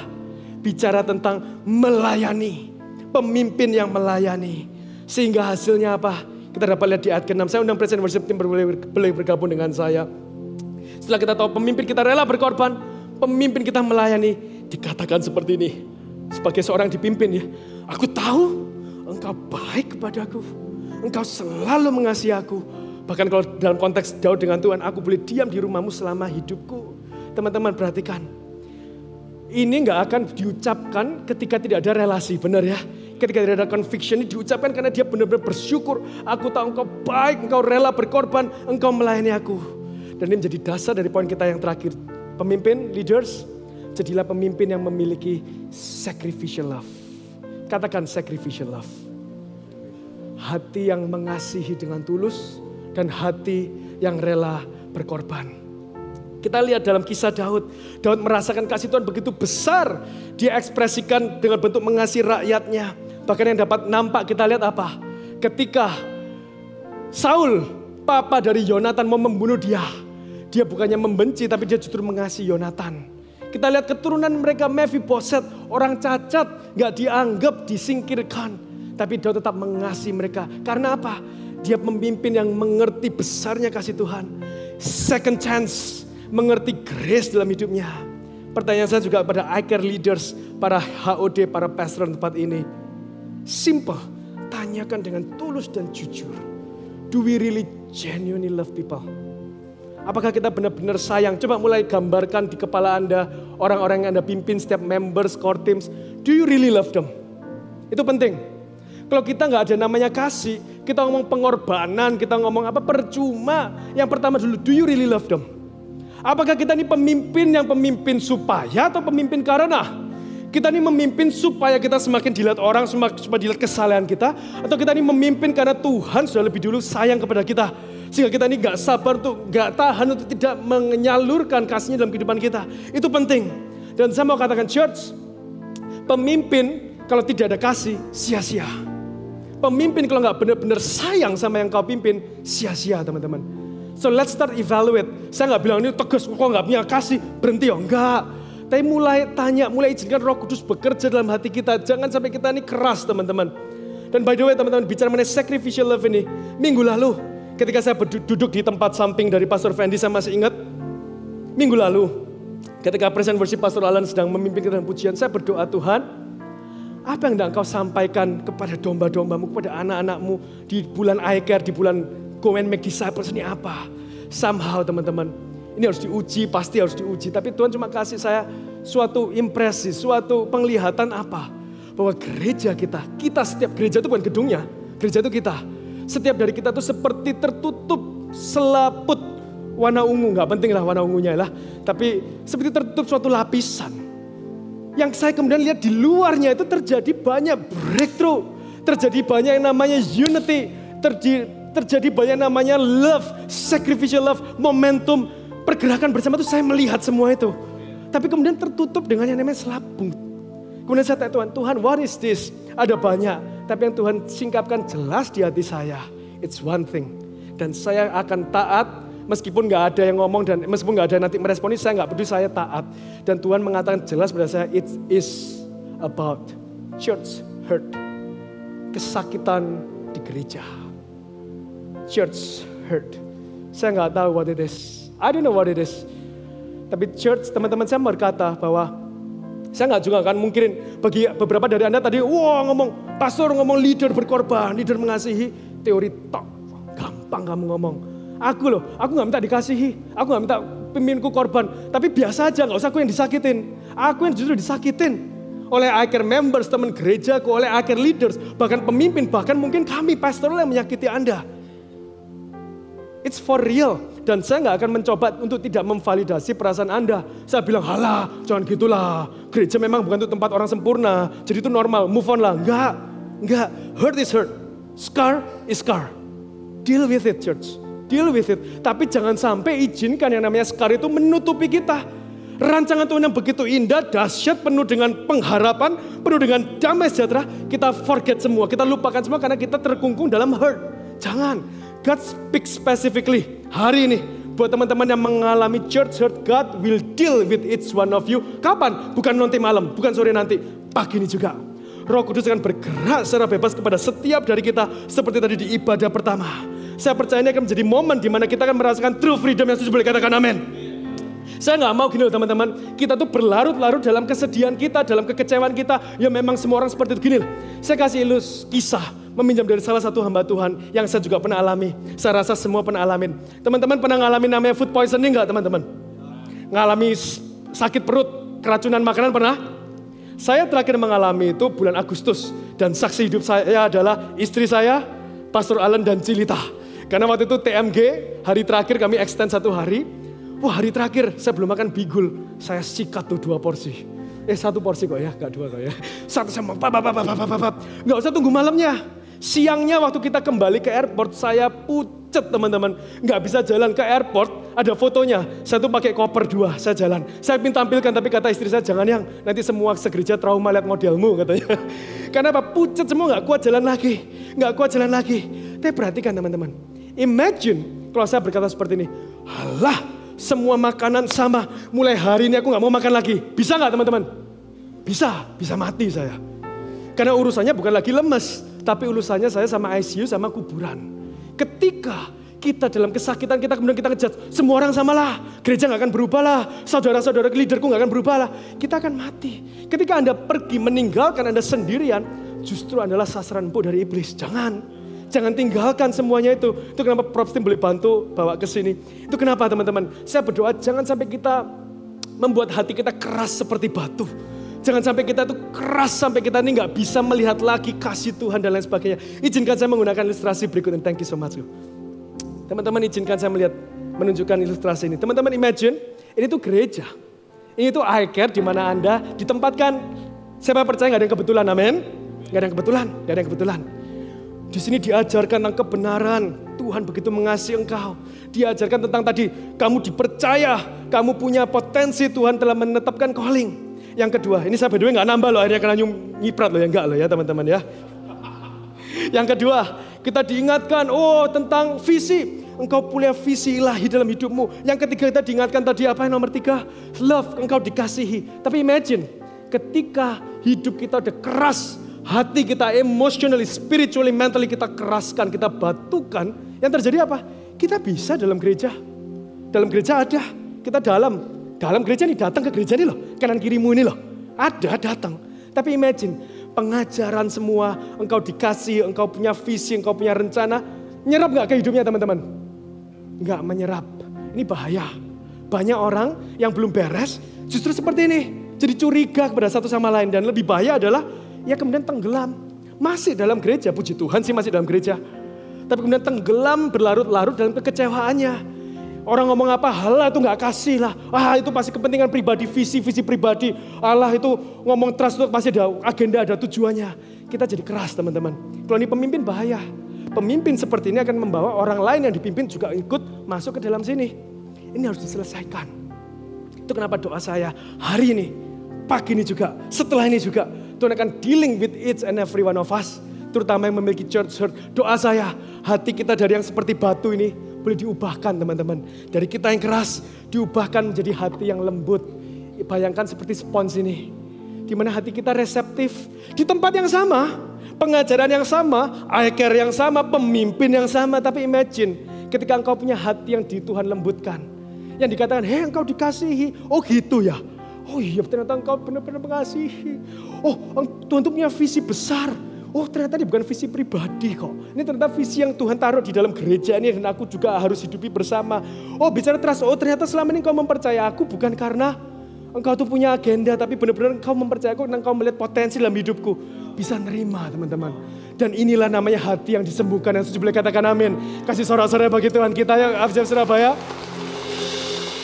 Bicara tentang melayani. Pemimpin yang melayani. Sehingga hasilnya apa? Kita dapat lihat di ayat ke-6. Saya undang Presiden Worship Team boleh bergabung dengan saya. Setelah kita tahu pemimpin kita rela berkorban. Pemimpin kita melayani. Dikatakan seperti ini. Sebagai seorang dipimpin ya. Aku tahu engkau baik kepadaku. Engkau selalu mengasihi aku. Bahkan kalau dalam konteks Daud dengan Tuhan, aku boleh diam di rumahmu selama hidupku. Teman-teman perhatikan. Ini gak akan diucapkan ketika tidak ada relasi, benar ya? Ketika tidak ada conviction ini diucapkan karena dia benar-benar bersyukur. Aku tahu engkau baik, engkau rela berkorban, engkau melayani aku. Dan ini menjadi dasar dari poin kita yang terakhir. Pemimpin, leaders, jadilah pemimpin yang memiliki sacrificial love. Katakan sacrificial love. Hati yang mengasihi dengan tulus dan hati yang rela berkorban. Kita lihat dalam kisah Daud. Daud merasakan kasih Tuhan begitu besar. Dia ekspresikan dengan bentuk mengasihi rakyatnya. Bahkan yang dapat nampak kita lihat apa? Ketika Saul, papa dari Yonatan mau membunuh dia. Dia bukannya membenci tapi dia justru mengasihi Yonatan. Kita lihat keturunan mereka Mephiboset, orang cacat, gak dianggap, disingkirkan. Tapi Daud tetap mengasihi mereka. Karena apa? Dia pemimpin yang mengerti besarnya kasih Tuhan. Second chance, mengerti grace dalam hidupnya. Pertanyaan saya juga pada iCare leaders, para HOD, para pastor tempat ini. Simple, tanyakan dengan tulus dan jujur. Do we really genuinely love people? Apakah kita benar-benar sayang? Coba mulai gambarkan di kepala Anda, orang-orang yang Anda pimpin, setiap members, core teams. Do you really love them? Itu penting. Kalau kita nggak ada namanya kasih, kita ngomong pengorbanan, kita ngomong apa, percuma. Yang pertama dulu, do you really love them? Apakah kita ini pemimpin yang pemimpin supaya atau pemimpin karena? Kita ini memimpin supaya kita semakin dilihat orang, supaya dilihat kesalahan kita. Atau kita ini memimpin karena Tuhan sudah lebih dulu sayang kepada kita. Sehingga kita ini gak sabar untuk, gak tahan untuk tidak menyalurkan kasihnya dalam kehidupan kita. Itu penting. Dan saya mau katakan church, pemimpin kalau tidak ada kasih, sia-sia. Pemimpin kalau gak benar-benar sayang sama yang kau pimpin, sia-sia teman-teman. So let's start evaluate. Saya gak bilang ini tegas, kok gak punya kasih, berhenti ya, enggak. Tapi mulai tanya, mulai izinkan Roh Kudus bekerja dalam hati kita. Jangan sampai kita ini keras teman-teman. Dan by the way teman-teman, bicara mengenai sacrificial love ini, minggu lalu, ketika saya duduk di tempat samping dari Pastor Fendi, saya masih ingat. Minggu lalu, ketika Presiden Worship Pastor Alan sedang memimpin kita dalam pujian, saya berdoa, Tuhan, apa yang hendak Engkau sampaikan kepada domba-dombamu, kepada anak-anakmu di bulan iCare, di bulan Go and Make Disciples ini apa? Somehow teman-teman, ini harus diuji, pasti harus diuji. Tapi Tuhan cuma kasih saya suatu impresi, suatu penglihatan apa? Bahwa gereja kita setiap gereja itu bukan gedungnya, gereja itu kita. Setiap dari kita itu seperti tertutup selaput warna ungu, nggak penting lah warna ungunya lah. Tapi seperti tertutup suatu lapisan. Yang saya kemudian lihat di luarnya itu terjadi banyak breakthrough. Terjadi banyak yang namanya unity. Terjadi banyak yang namanya love, sacrificial love, momentum. Pergerakan bersama itu saya melihat semua itu. Tapi kemudian tertutup dengan yang namanya selaput. Kemudian saya tanya Tuhan, what is this? Ada banyak. Tapi yang Tuhan singkapkan jelas di hati saya. It's one thing. Dan saya akan taat meskipun gak ada yang ngomong dan meskipun gak ada nanti meresponi, saya gak peduli, saya taat. Dan Tuhan mengatakan jelas pada saya, it is about church hurt. Kesakitan di gereja. Church hurt. Saya gak tahu what it is. I don't know what it is. Tapi church, teman-teman saya berkata bahwa saya nggak juga akan mungkirin bagi beberapa dari Anda tadi, ngomong, pastor ngomong leader berkorban, leader mengasihi, teori tok, gampang kamu ngomong. Aku nggak minta dikasihi, aku nggak minta pemimpinku korban, tapi biasa aja, nggak usah aku yang disakitin. Aku yang justru disakitin oleh iCare members, teman gerejaku, oleh iCare leaders, bahkan pemimpin, bahkan mungkin kami pastor yang menyakiti Anda. It's for real. Dan saya nggak akan mencoba untuk tidak memvalidasi perasaan Anda. Saya bilang, halah, jangan gitulah. Gereja memang bukan untuk tempat orang sempurna. Jadi itu normal, move on lah. Enggak. Hurt is hurt. Scar is scar. Deal with it, church. Deal with it. Tapi jangan sampai izinkan yang namanya scar itu menutupi kita. Rancangan Tuhan yang begitu indah, dahsyat, penuh dengan pengharapan, penuh dengan damai sejahtera. Kita forget semua, kita lupakan semua karena kita terkungkung dalam hurt. Jangan. God speak specifically hari ini buat teman-teman yang mengalami church hurt. God will deal with each one of you. Kapan? Bukan nanti malam, bukan sore nanti, pagi ini juga. Roh Kudus akan bergerak secara bebas kepada setiap dari kita seperti tadi di ibadah pertama. Saya percaya ini akan menjadi momen di mana kita akan merasakan true freedom yang setuju boleh katakan amin. Saya nggak mau gini loh teman-teman, kita tuh berlarut-larut dalam kesedihan kita, dalam kekecewaan kita. Ya memang semua orang seperti itu. Gini loh, saya kasih kisah meminjam dari salah satu hamba Tuhan yang saya juga pernah alami. Saya rasa semua pernah alamin. Teman-teman pernah ngalamin namanya food poisoning nggak teman-teman? Ngalami sakit perut, keracunan makanan pernah? Saya terakhir mengalami itu bulan Agustus. Dan saksi hidup saya adalah istri saya, Pastor Alan dan Cilita. Karena waktu itu TMG, hari terakhir kami extend 1 hari. Wah, hari terakhir saya belum makan bigul. Saya sikat tuh 2 porsi. 1 porsi kok ya, gak 2 kok ya. 1 sama gak usah tunggu malamnya. Siangnya waktu kita kembali ke airport, saya pucet teman-teman. Gak bisa jalan ke airport, ada fotonya. Saya tuh pakai koper 2, saya jalan. Saya ingin tampilkan, tapi kata istri saya, jangan yang nanti semua segereja trauma lihat modelmu katanya. Karena apa? Pucet semua, gak kuat jalan lagi. Tapi perhatikan teman-teman. Imagine kalau saya berkata seperti ini. Halah, semua makanan sama. Mulai hari ini aku gak mau makan lagi. Bisa gak teman-teman? Bisa mati saya. Karena urusannya bukan lagi lemes, tapi urusannya saya sama ICU, sama kuburan. Ketika kita dalam kesakitan, kita kemudian kita ngejudge, semua orang samalah, gereja gak akan berubah lah, saudara-saudara leaderku gak akan berubah lah, kita akan mati. Ketika Anda pergi meninggalkan Anda sendirian, justru adalah sasaran empuk dari iblis. Jangan tinggalkan semuanya itu. Itu kenapa Prof Tim boleh bantu bawa ke sini. Itu kenapa teman-teman, saya berdoa jangan sampai kita membuat hati kita keras seperti batu. Jangan sampai kita tuh keras sampai kita ini gak bisa melihat lagi kasih Tuhan dan lain sebagainya. Izinkan saya menggunakan ilustrasi berikut ini. Thank you so much. Teman-teman izinkan saya menunjukkan ilustrasi ini. Teman-teman imagine, ini tuh gereja. Ini tuh iCare di mana Anda ditempatkan. Siapa percaya gak ada yang kebetulan, amin? Gak ada yang kebetulan. Di sini diajarkan tentang kebenaran. Tuhan begitu mengasihi engkau. Diajarkan tentang tadi, kamu dipercaya, kamu punya potensi, Tuhan telah menetapkan calling. Yang kedua, ini saya by the way gak nambah loh, akhirnya karena nyiprat loh, ya enggak loh ya teman-teman ya. Yang kedua, kita diingatkan, tentang visi. Engkau punya visi ilahi dalam hidupmu. Yang ketiga kita diingatkan tadi apa yang nomor 3? Love, engkau dikasihi. Tapi imagine, ketika hidup kita udah keras, hati kita emotionally, spiritually, mentally kita keraskan, kita batukan. Yang terjadi apa? Kita bisa dalam gereja. Dalam gereja ada, kita dalam gereja ini datang ke gereja ini loh, kanan kirimu ini loh. Ada datang. Tapi imagine, pengajaran semua, engkau dikasih, engkau punya visi, engkau punya rencana. Nyerap gak ke hidupnya teman-teman? Enggak menyerap. Ini bahaya. Banyak orang yang belum beres justru seperti ini. Jadi curiga kepada satu sama lain. Dan lebih bahaya adalah ya kemudian tenggelam. Masih dalam gereja, puji Tuhan sih masih dalam gereja. Tapi kemudian tenggelam berlarut-larut dalam kekecewaannya. Orang ngomong apa, Allah itu gak kasih lah. Itu pasti kepentingan pribadi, visi pribadi. Allah itu ngomong trust itu pasti ada agenda, ada tujuannya. Kita jadi keras teman-teman. Kalau ini pemimpin bahaya. Pemimpin seperti ini akan membawa orang lain yang dipimpin juga ikut masuk ke dalam sini. Ini harus diselesaikan. Itu kenapa doa saya hari ini, pagi ini juga, setelah ini juga. Tuhan akan dealing with each and every one of us. Terutama yang memiliki church hurt. Doa saya, hati kita dari yang seperti batu ini boleh diubahkan teman-teman. Dari kita yang keras, diubahkan menjadi hati yang lembut. Bayangkan seperti spons ini. Di mana hati kita reseptif. Di tempat yang sama, pengajaran yang sama, eye care yang sama, pemimpin yang sama. Tapi imagine, ketika engkau punya hati yang di Tuhan lembutkan. Yang dikatakan, hei engkau dikasihi. Oh gitu ya. Oh iya ternyata engkau benar-benar mengasihi. Oh Tuhan itu punya visi besar. Oh ternyata ini bukan visi pribadi kok. Ini ternyata visi yang Tuhan taruh di dalam gereja ini dan aku juga harus hidupi bersama. Oh bicara trust, oh ternyata selama ini engkau mempercayai aku bukan karena engkau tuh punya agenda. Tapi benar-benar engkau mempercayai aku dan engkau melihat potensi dalam hidupku. Bisa nerima teman-teman. Dan inilah namanya hati yang disembuhkan. Yang setuju boleh katakan amin. Kasih sorak-sorai bagi Tuhan kita yang AFJF Surabaya.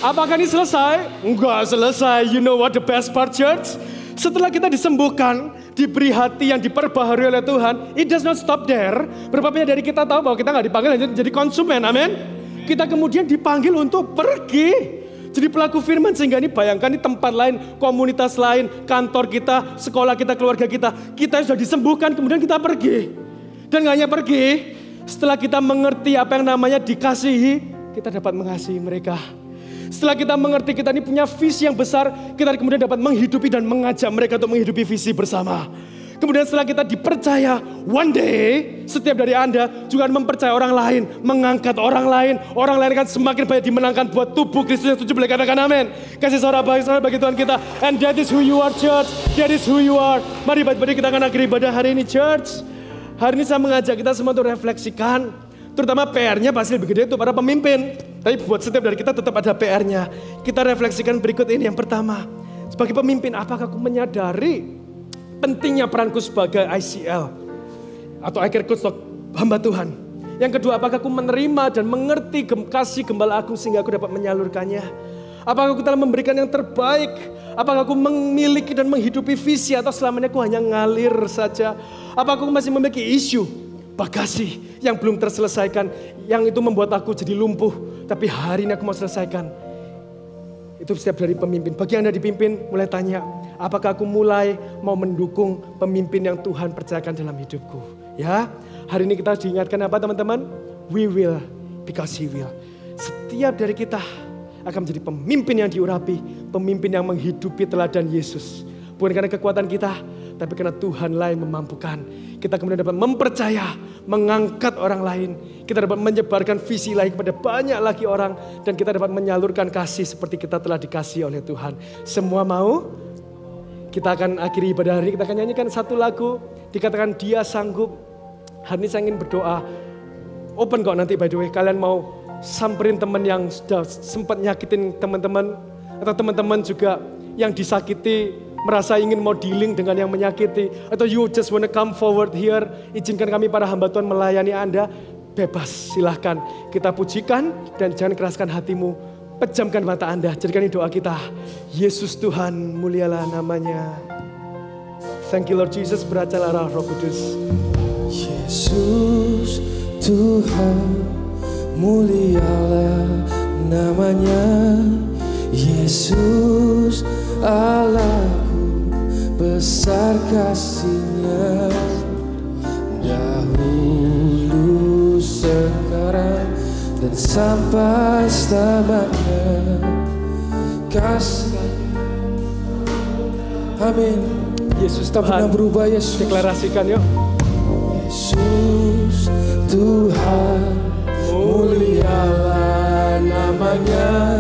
Apakah ini selesai? Enggak selesai. You know what the best part church? Setelah kita disembuhkan, diberi hati yang diperbaharui oleh Tuhan, it does not stop there. Berapa banyak dari kita tahu bahwa kita nggak dipanggil hanya jadi konsumen, amin. Kita kemudian dipanggil untuk pergi. Jadi pelaku firman, sehingga ini bayangkan di tempat lain, komunitas lain, kantor kita, sekolah kita, keluarga kita. Kita sudah disembuhkan, kemudian kita pergi. Dan nggak hanya pergi, setelah kita mengerti apa yang namanya dikasihi, kita dapat mengasihi mereka. Setelah kita mengerti kita ini punya visi yang besar, kita kemudian dapat menghidupi dan mengajak mereka untuk menghidupi visi bersama. Kemudian setelah kita dipercaya, one day setiap dari Anda juga akan mempercayai orang lain, mengangkat orang lain akan semakin banyak dimenangkan buat tubuh Kristus yang setuju boleh katakan amin. Kasih sorak bagi Tuhan kita. And that is who you are church, that is who you are. Mari kita akan akhiri ibadah hari ini church. Hari ini saya mengajak kita semua untuk refleksikan. Terutama PR-nya pasti lebih gede itu para pemimpin. Tapi buat setiap dari kita tetap ada PR-nya. Kita refleksikan berikut ini. Yang pertama, sebagai pemimpin apakah aku menyadari pentingnya peranku sebagai ICL atau eye care coach hamba Tuhan. Yang kedua, apakah aku menerima dan mengerti kasih gembala aku sehingga aku dapat menyalurkannya. Apakah aku telah memberikan yang terbaik. Apakah aku memiliki dan menghidupi visi atau selamanya aku hanya ngalir saja. Apakah aku masih memiliki isu, bagasi yang belum terselesaikan, yang itu membuat aku jadi lumpuh. Tapi hari ini aku mau selesaikan. Itu setiap dari pemimpin. Bagi Anda dipimpin, mulai tanya, apakah aku mulai mau mendukung pemimpin yang Tuhan percayakan dalam hidupku? Ya, hari ini kita diingatkan apa teman-teman? We will because He will. Setiap dari kita akan menjadi pemimpin yang diurapi, pemimpin yang menghidupi teladan Yesus. Bukan karena kekuatan kita, tapi karena Tuhan lain memampukan. Kita kemudian dapat mempercaya, mengangkat orang lain. Kita dapat menyebarkan visi lain kepada banyak lagi orang. Dan kita dapat menyalurkan kasih seperti kita telah dikasih oleh Tuhan. Semua mau? Kita akan akhiri ibadah hari ini. Kita akan nyanyikan satu lagu. Dikatakan Dia sanggup. Hari ini saya ingin berdoa. Open kok nanti by the way. Kalian mau samperin teman yang sudah sempat nyakitin teman-teman. Atau teman-teman juga yang disakiti, merasa ingin mau dealing dengan yang menyakiti, atau you just wanna come forward here, izinkan kami para hamba Tuhan melayani Anda, bebas silahkan. Kita pujikan dan jangan keraskan hatimu, pejamkan mata Anda, jadikan ini doa kita. Yesus Tuhan, mulialah namanya. Thank you Lord Jesus, beracalah Roh Kudus. Yesus Tuhan, mulialah namanya. Yesus Allahku, besar kasih-Nya, dahulu, sekarang, dan sampai selamanya. Kasih, amin. Yesus Tak pernah Tuhan, berubah, Yesus. deklarasikan yuk. Yesus Tuhan, mulialah namanya.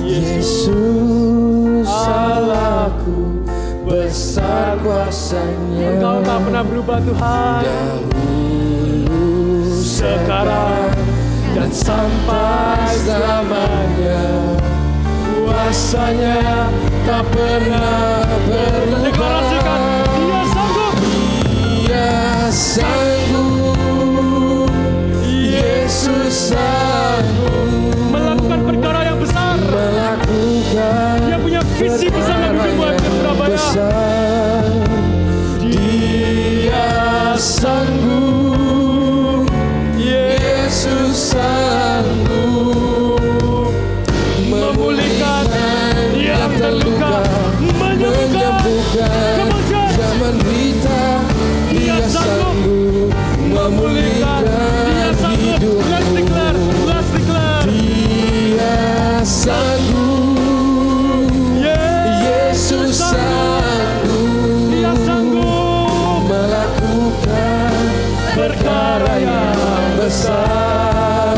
Yesus Allahku, besar kuasa-Nya. Engkau tak pernah berubah Tuhan. Dahulu, Sekarang dan dan sampai selamanya. Kuasanya tak pernah berubah. Deklarasikan, Dia sanggup. Dia sanggup, Yesus sanggup Melakukan perkara yang besar. melakukan Dia punya visi besar dan mimpi buat Surabaya. besar. Dia sanggup, Yesus sanggup Memulihkan yang terluka, menyembuhkan zaman kita. Dia sanggup memulihkan Dia sanggup. Let's declare, let's declare. Dia sanggup, Yesus sanggup Dia sanggup melakukan perkara yang besar.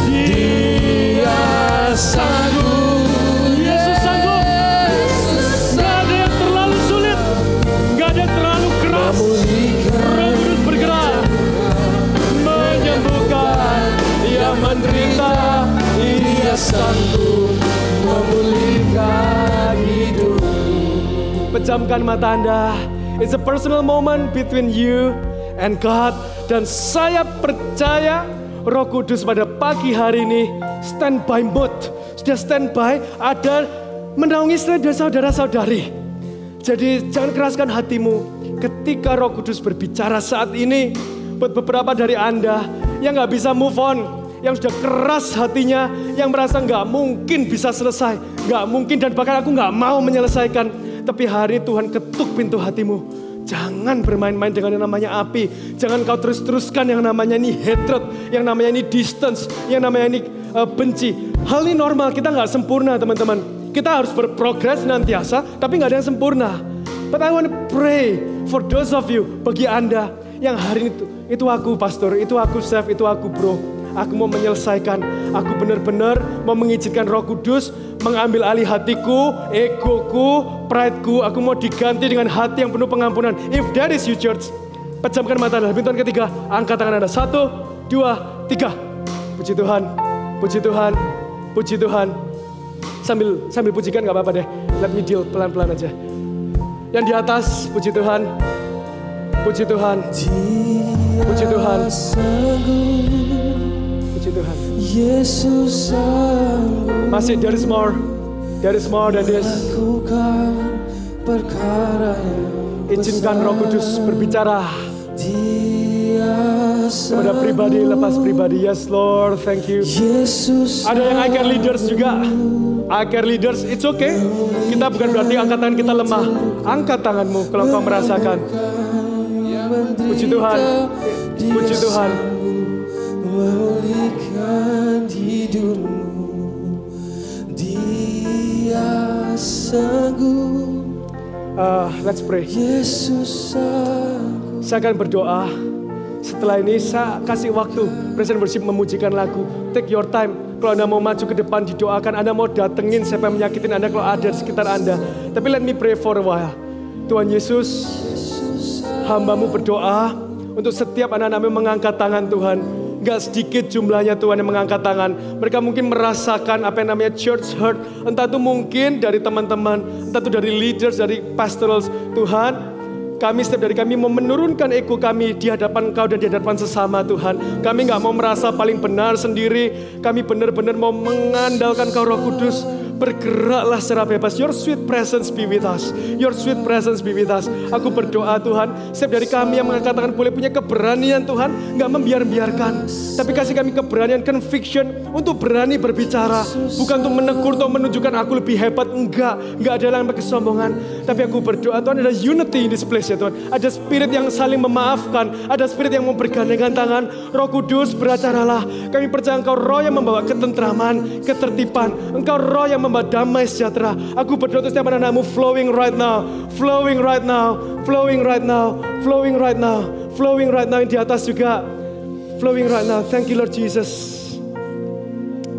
Dia sanggup, Yesus sanggup. Gak ada yang terlalu sulit, gak ada yang terlalu keras. Roh Kudus bergerak, menyembuhkan yang menderita. Dia sanggup memulihkan hidup. Pejamkan mata Anda. It's a personal moment between you and God. Dan saya percaya Roh Kudus pada pagi hari ini standby mode. Sudah standby, ada menaungi dari saudara-saudari. Jadi jangan keraskan hatimu ketika Roh Kudus berbicara saat ini. Buat beberapa dari Anda yang gak bisa move on, yang sudah keras hatinya, yang merasa gak mungkin bisa selesai, gak mungkin dan bahkan aku gak mau menyelesaikan. Tapi hari ini Tuhan ketuk pintu hatimu. Jangan bermain-main dengan yang namanya api. Jangan kau terus-teruskan yang namanya ini hatred, yang namanya ini distance, yang namanya ini benci. Hal ini normal, kita gak sempurna teman-teman. Kita harus berprogres nantiasa, tapi gak ada yang sempurna. But I want to pray for those of you, bagi Anda yang hari ini itu aku pastor, itu aku chef, itu aku bro. Aku mau menyelesaikan, aku benar-benar mau mengizinkan Roh Kudus mengambil alih hatiku, egoku, prideku. Aku mau diganti dengan hati yang penuh pengampunan. If that is you church, pejamkan mata Anda. Pintuan ketiga, angkat tangan Anda. 1, 2, 3. Puji Tuhan, puji Tuhan, puji Tuhan. Sambil pujikan gak apa-apa deh. Let me deal pelan-pelan aja. Yang di atas, puji Tuhan. Puji Tuhan. Puji Tuhan. Puji Tuhan. Yesus sanggup Masih there is more. There is more than this. melakukan perkara yang Izinkan Roh Kudus berbicara Dia kepada pribadi lepas pribadi. Yes Lord, thank you. Yesus Ada yang iCare leaders juga. iCare leaders, it's okay. Kita bukan berarti angkat tangan kita lemah. Angkat tanganmu kalau kau merasakan. Puji Tuhan. Puji Tuhan. memulihkan hidupmu. Dia sanggup, Let's pray. Yesus sanggup. Saya akan berdoa. Setelah ini saya kasih waktu Present Worship memujikan lagu. Take your time. Kalau Anda mau maju ke depan didoakan, Anda mau datengin siapa yang menyakitin Anda kalau ada di sekitar Anda. Tapi let me pray for a while. Tuhan Yesus, hamba-Mu berdoa untuk setiap anak-anak-Mu mengangkat tangan Tuhan. Gak sedikit jumlahnya Tuhan yang mengangkat tangan. Mereka mungkin merasakan apa yang namanya church hurt. Entah itu mungkin dari teman-teman, entah itu dari leaders, dari pastorals. Tuhan, kami setiap dari kami mau menurunkan ego kami di hadapan Engkau dan di hadapan sesama Tuhan. Kami gak mau merasa paling benar sendiri. Kami benar-benar mau mengandalkan Kau Roh Kudus. Bergeraklah secara bebas. Your sweet presence be with us. Your sweet presence be with us. Aku berdoa Tuhan, setiap dari kami yang mengatakan boleh punya keberanian Tuhan, gak membiarkan. Tapi kasih kami keberanian, conviction untuk berani berbicara. Bukan untuk menegur atau menunjukkan aku lebih hebat. Enggak ada yang kesombongan. Tapi aku berdoa Tuhan, ada unity in this place ya Tuhan. Ada spirit yang saling memaafkan. Ada spirit yang mau bergandengan tangan. Roh Kudus beracaralah. Kami percaya Engkau roh yang membawa ketentraman, ketertiban. Engkau roh yang membawa damai sejahtera. Aku berdoa untuk setiap anak-anak-Mu flowing right now. Flowing right now. Flowing right now. Flowing right now. Flowing right now. Yang di atas juga. Flowing right now. Thank you Lord Jesus.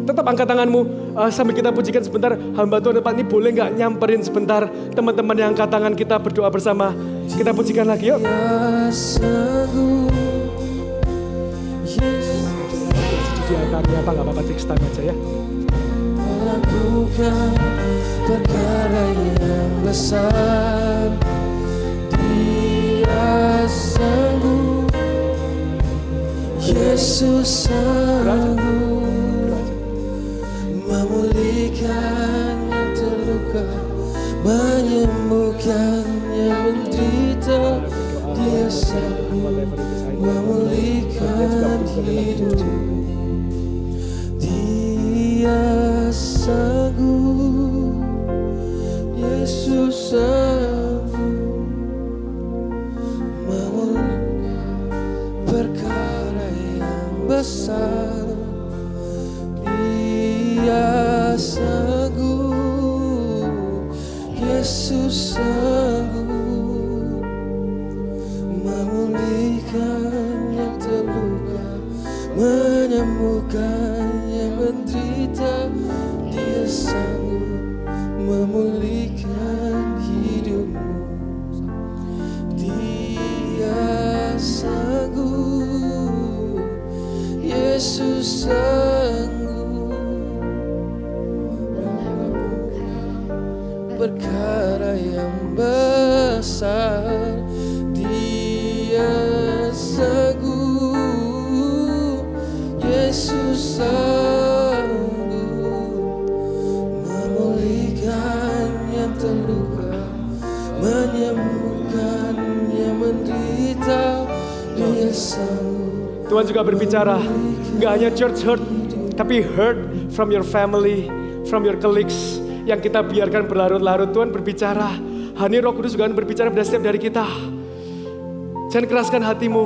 Tetap angkat tanganmu sambil kita pujikan sebentar. Hamba Tuhan depan ini boleh gak nyamperin sebentar teman-teman yang angkat tangan, kita berdoa bersama. Kita pujikan lagi yuk. Dia sanggup, Yesus di altarnya apa nggak apa-apa, take time aja ya. Melakukan perkara yang besar, Dia sanggup, Yesus sanggup memulihkan yang terluka, menyembuhkan yang menderita. Dia sanggup memulihkan hidup. Dia sanggup, Yesus sanggup memulihkan perkara yang besar. Dia sanggup, Yesus sanggup memulihkan yang terluka, menyembuhkan yang menderita. Dia sanggup memulihkan hidupmu. Dia sanggup, Yesus sanggup melakukan perkara yang besar. Dia sanggup, Yesus sanggup memulihkan yang terluka, menyembuhkan yang menderita. Dia sanggup. Tuhan juga berbicara, nggak hanya church hurt, tapi hurt from your family, from your colleagues, yang kita biarkan berlarut-larut. Tuhan berbicara, hari Roh Kudus juga akan berbicara pada setiap dari kita. Jangan keraskan hatimu,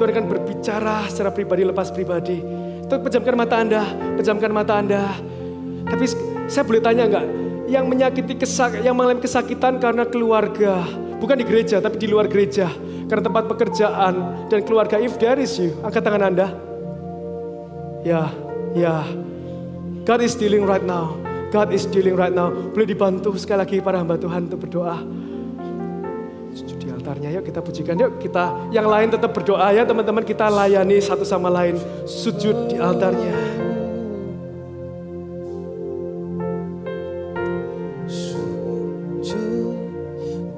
Tuhan akan berbicara secara pribadi, lepas pribadi. Tuhan pejamkan mata Anda, pejamkan mata Anda. Tapi saya boleh tanya nggak, yang menyakiti yang mengalami kesakitan karena keluarga, bukan di gereja tapi di luar gereja, karena tempat pekerjaan dan keluarga, if there is you, angkat tangan Anda. Ya, God is dealing right now. God is dealing right now. Boleh dibantu sekali lagi para hamba Tuhan untuk berdoa. Sujud di altarnya, yuk kita pujikan, yuk kita yang lain tetap berdoa ya teman-teman, kita layani satu sama lain. Sujud di altarnya. Sujud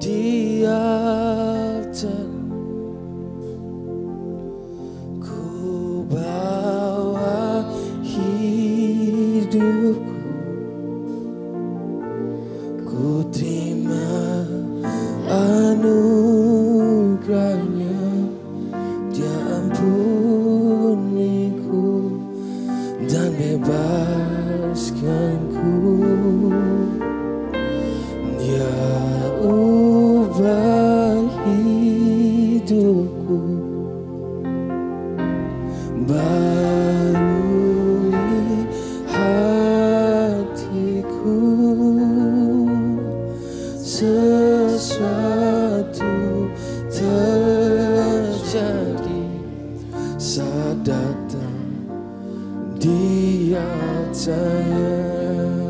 di altar, ku bawa hidupku, ku terima anugerahnya. Dia ampuniku dan bebaskanku. Dia ubah hidupku, barui hatiku. Sesuatu terjadi saat datang Dia sayang.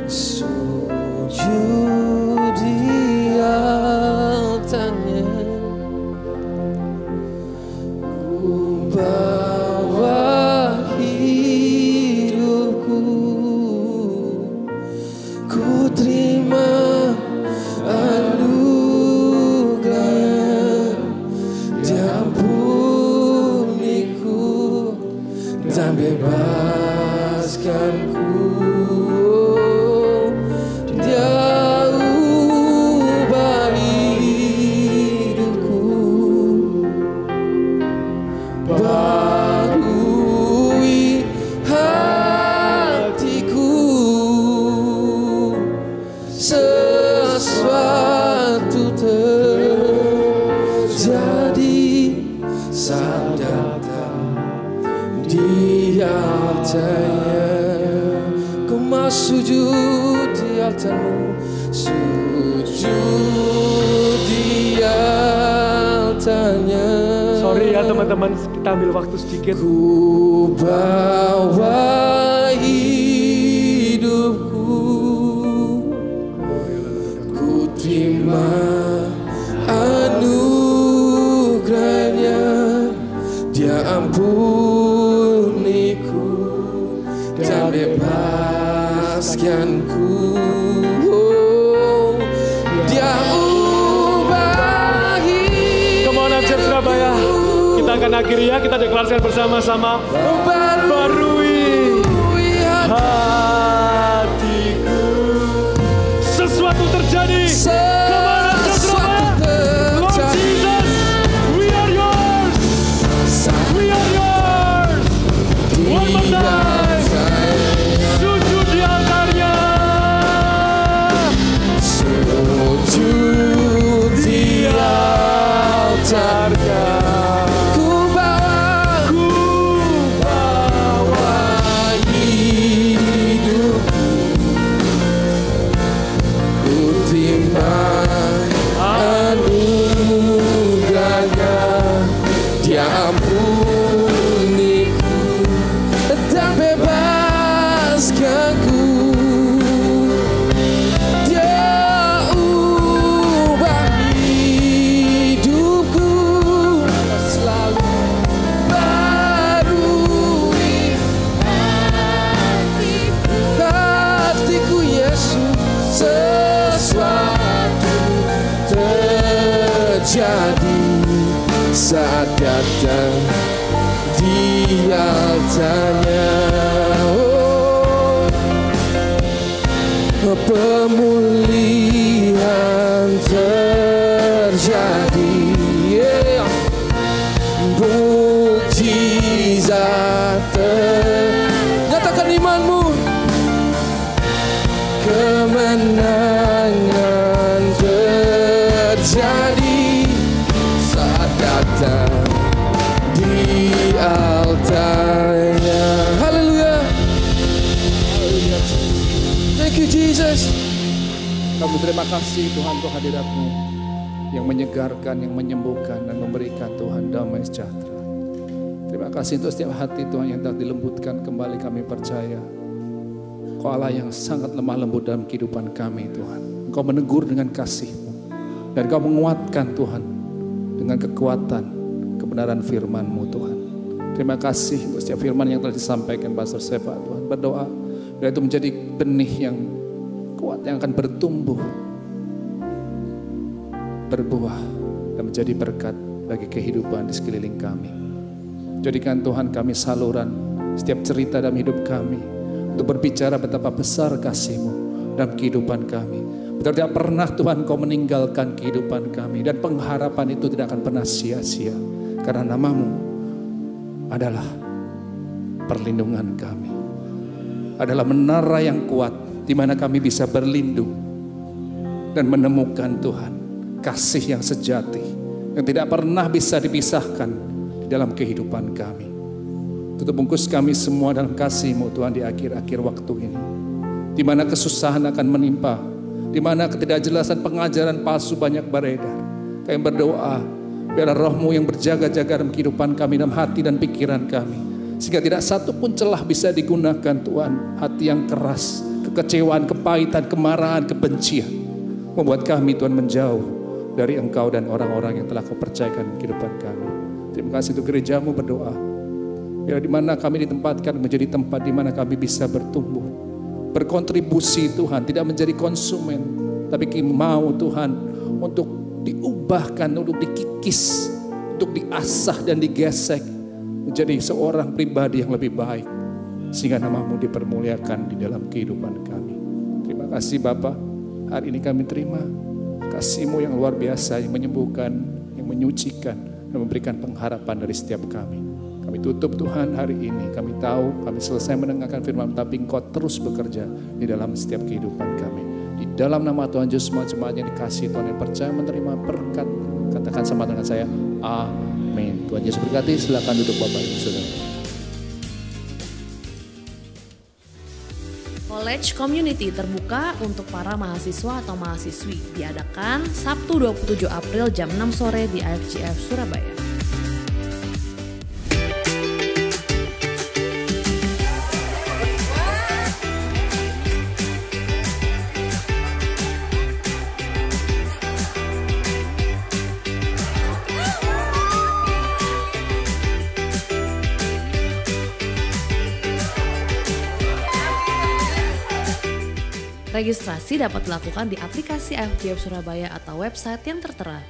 Sujud di altarnya, ku bawa hidupku, ku terima anugerah. Dia ampuniku dan bebaskanku. Dia ubah hidupku, barui hatiku. Sesuatu terjadi saat datang Dia sayang. Ku mau sujud di altarmu, sujud di altarnya. Sorry ya teman-teman, kita ambil waktu sedikit. Ku bawa hidupku, ku terima anugerahnya. impianku. Oh, Dia ubah hidupku. Come on, Church Surabaya. Kita akan akhiri ya, kita deklarasikan bersama-sama. Barui hatiku. Sesuatu terjadi. Saat datang di altarnya, pemulihan terjadi, mukjizat nyatakan imanmu, kemenangan terjadi datang di altarnya. Haleluya. Thank you Jesus. Kami terima kasih Tuhan untuk hadirat-Mu yang menyegarkan, yang menyembuhkan dan memberikan Tuhan damai sejahtera. Terima kasih untuk setiap hati Tuhan yang telah dilembutkan kembali. Kami percaya Kau Allah yang sangat lemah lembut dalam kehidupan kami Tuhan. Engkau menegur dengan kasih-Mu dan Kau menguatkan Tuhan dengan kekuatan kebenaran firman-Mu Tuhan. Terima kasih untuk setiap firman yang telah disampaikan Pastor Seva Tuhan. Berdoa biar itu menjadi benih yang kuat yang akan bertumbuh, berbuah dan menjadi berkat bagi kehidupan di sekeliling kami. Jadikan Tuhan kami saluran setiap cerita dalam hidup kami untuk berbicara betapa besar kasih-Mu dalam kehidupan kami. Tidak pernah Tuhan Kau meninggalkan kehidupan kami. Dan pengharapan itu tidak akan pernah sia-sia. Karena nama-Mu adalah perlindungan kami. Adalah menara yang kuat di mana kami bisa berlindung dan menemukan Tuhan kasih yang sejati yang tidak pernah bisa dipisahkan di dalam kehidupan kami. Tutup bungkus kami semua dalam kasih-Mu Tuhan di akhir-akhir waktu ini, di mana kesusahan akan menimpa, di mana ketidakjelasan pengajaran palsu banyak beredar. Kami berdoa biar Roh-Mu yang berjaga-jaga dalam kehidupan kami, dalam hati dan pikiran kami, sehingga tidak satu pun celah bisa digunakan Tuhan. Hati yang keras, kekecewaan, kepahitan, kemarahan, kebencian membuat kami Tuhan menjauh dari Engkau dan orang-orang yang telah Kau percayakan kehidupan kami. Terima kasih untuk gereja-Mu. Berdoa biar di mana kami ditempatkan menjadi tempat di mana kami bisa bertumbuh, berkontribusi Tuhan, tidak menjadi konsumen, tapi kami mau Tuhan untuk diubahkan, untuk dikikis, untuk diasah dan digesek menjadi seorang pribadi yang lebih baik, sehingga nama-Mu dipermuliakan di dalam kehidupan kami. Terima kasih Bapa, hari ini kami terima kasih-Mu yang luar biasa, yang menyembuhkan, yang menyucikan, dan memberikan pengharapan dari setiap kami. Kami tutup Tuhan hari ini. Kami tahu kami selesai mendengarkan firman, tapi Engkau terus bekerja di dalam setiap kehidupan kami. Di dalam nama Tuhan Yesus, semua jemaatnya dikasih Tuhan yang percaya menerima berkat. Katakan sama dengan saya, amin. Tuhan Yesus berkati. Silakan duduk Bapak Ibu Saudara. College Community terbuka untuk para mahasiswa atau mahasiswi. Diadakan Sabtu 27 April jam 6 sore di IFGF Surabaya. Registrasi dapat dilakukan di aplikasi IFGF Surabaya atau website yang tertera.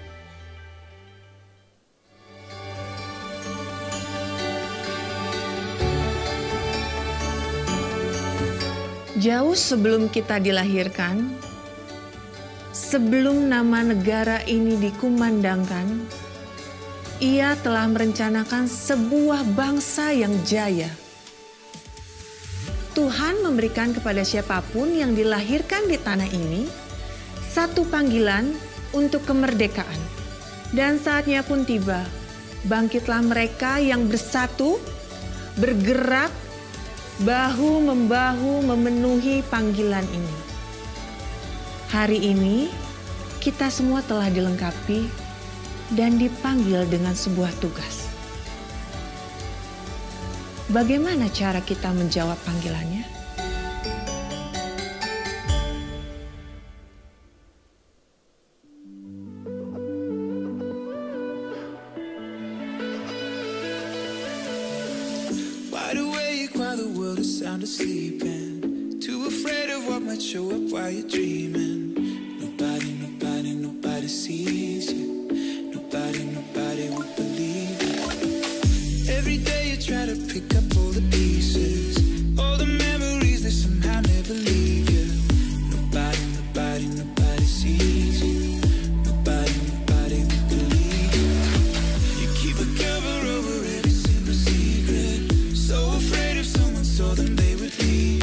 Jauh sebelum kita dilahirkan, sebelum nama negara ini dikumandangkan, Ia telah merencanakan sebuah bangsa yang jaya. Tuhan memberikan kepada siapapun yang dilahirkan di tanah ini satu panggilan untuk kemerdekaan. Dan saatnya pun tiba, bangkitlah mereka yang bersatu, bergerak, bahu-membahu memenuhi panggilan ini. Hari ini, kita semua telah dilengkapi dan dipanggil dengan sebuah tugas. Bagaimana cara kita menjawab panggilannya? Wide awake while the world is sound asleep, and too afraid of what might show up while you're dreaming. Nobody sees you. Nobody will believe you. Every day you try to pick up all the pieces, all the memories that somehow never leave you. Nobody sees you. Nobody will believe you. You keep a cover over every single secret, so afraid if someone saw them they would leave.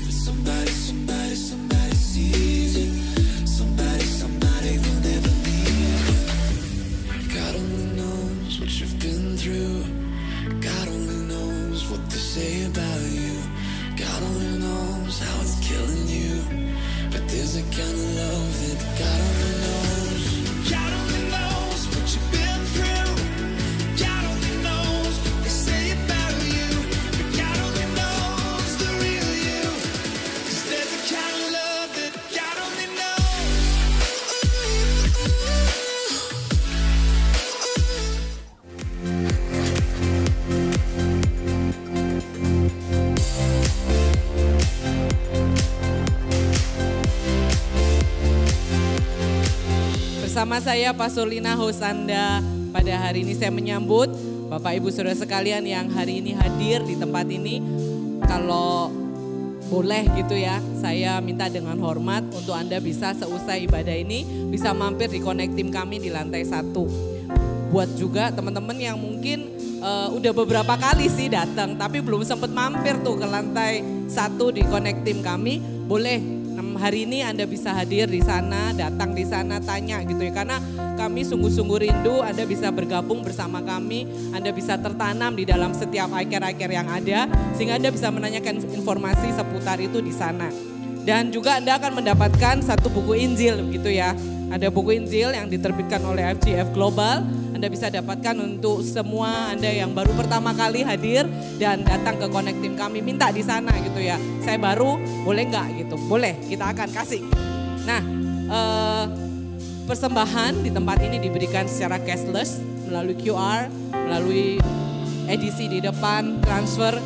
But somebody sees you. Somebody will never leave you. God only knows what you've been through. God only knows what they say about you. God only knows how it's killing you. But there's a kind of love that God only knows. God only knows what you've been through. God only knows what they say about you. But God only knows the real you. 'Cause there's a kind of love that God only knows. Bersama saya Pastor Lina Hosanda, pada hari ini saya menyambut Bapak Ibu Saudara sekalian yang hari ini hadir di tempat ini. Kalau boleh gitu ya, saya minta dengan hormat untuk Anda bisa seusai ibadah ini bisa mampir di Connect Team kami di lantai 1. Buat juga teman-teman yang mungkin udah beberapa kali sih datang tapi belum sempat mampir tuh ke lantai 1 di Connect Team kami, boleh hari ini Anda bisa hadir di sana, datang di sana, tanya gitu ya. Karena kami sungguh-sungguh rindu Anda bisa bergabung bersama kami, Anda bisa tertanam di dalam setiap iCare yang ada, sehingga Anda bisa menanyakan informasi seputar itu di sana. Dan juga Anda akan mendapatkan satu buku Injil gitu ya. Ada buku Injil yang diterbitkan oleh IFGF Global. Anda bisa dapatkan untuk semua Anda yang baru pertama kali hadir dan datang ke Connect Team kami, minta di sana gitu ya. Saya baru, boleh nggak gitu? Boleh, kita akan kasih. Nah, persembahan di tempat ini diberikan secara cashless, melalui QR, melalui edisi di depan, transfer.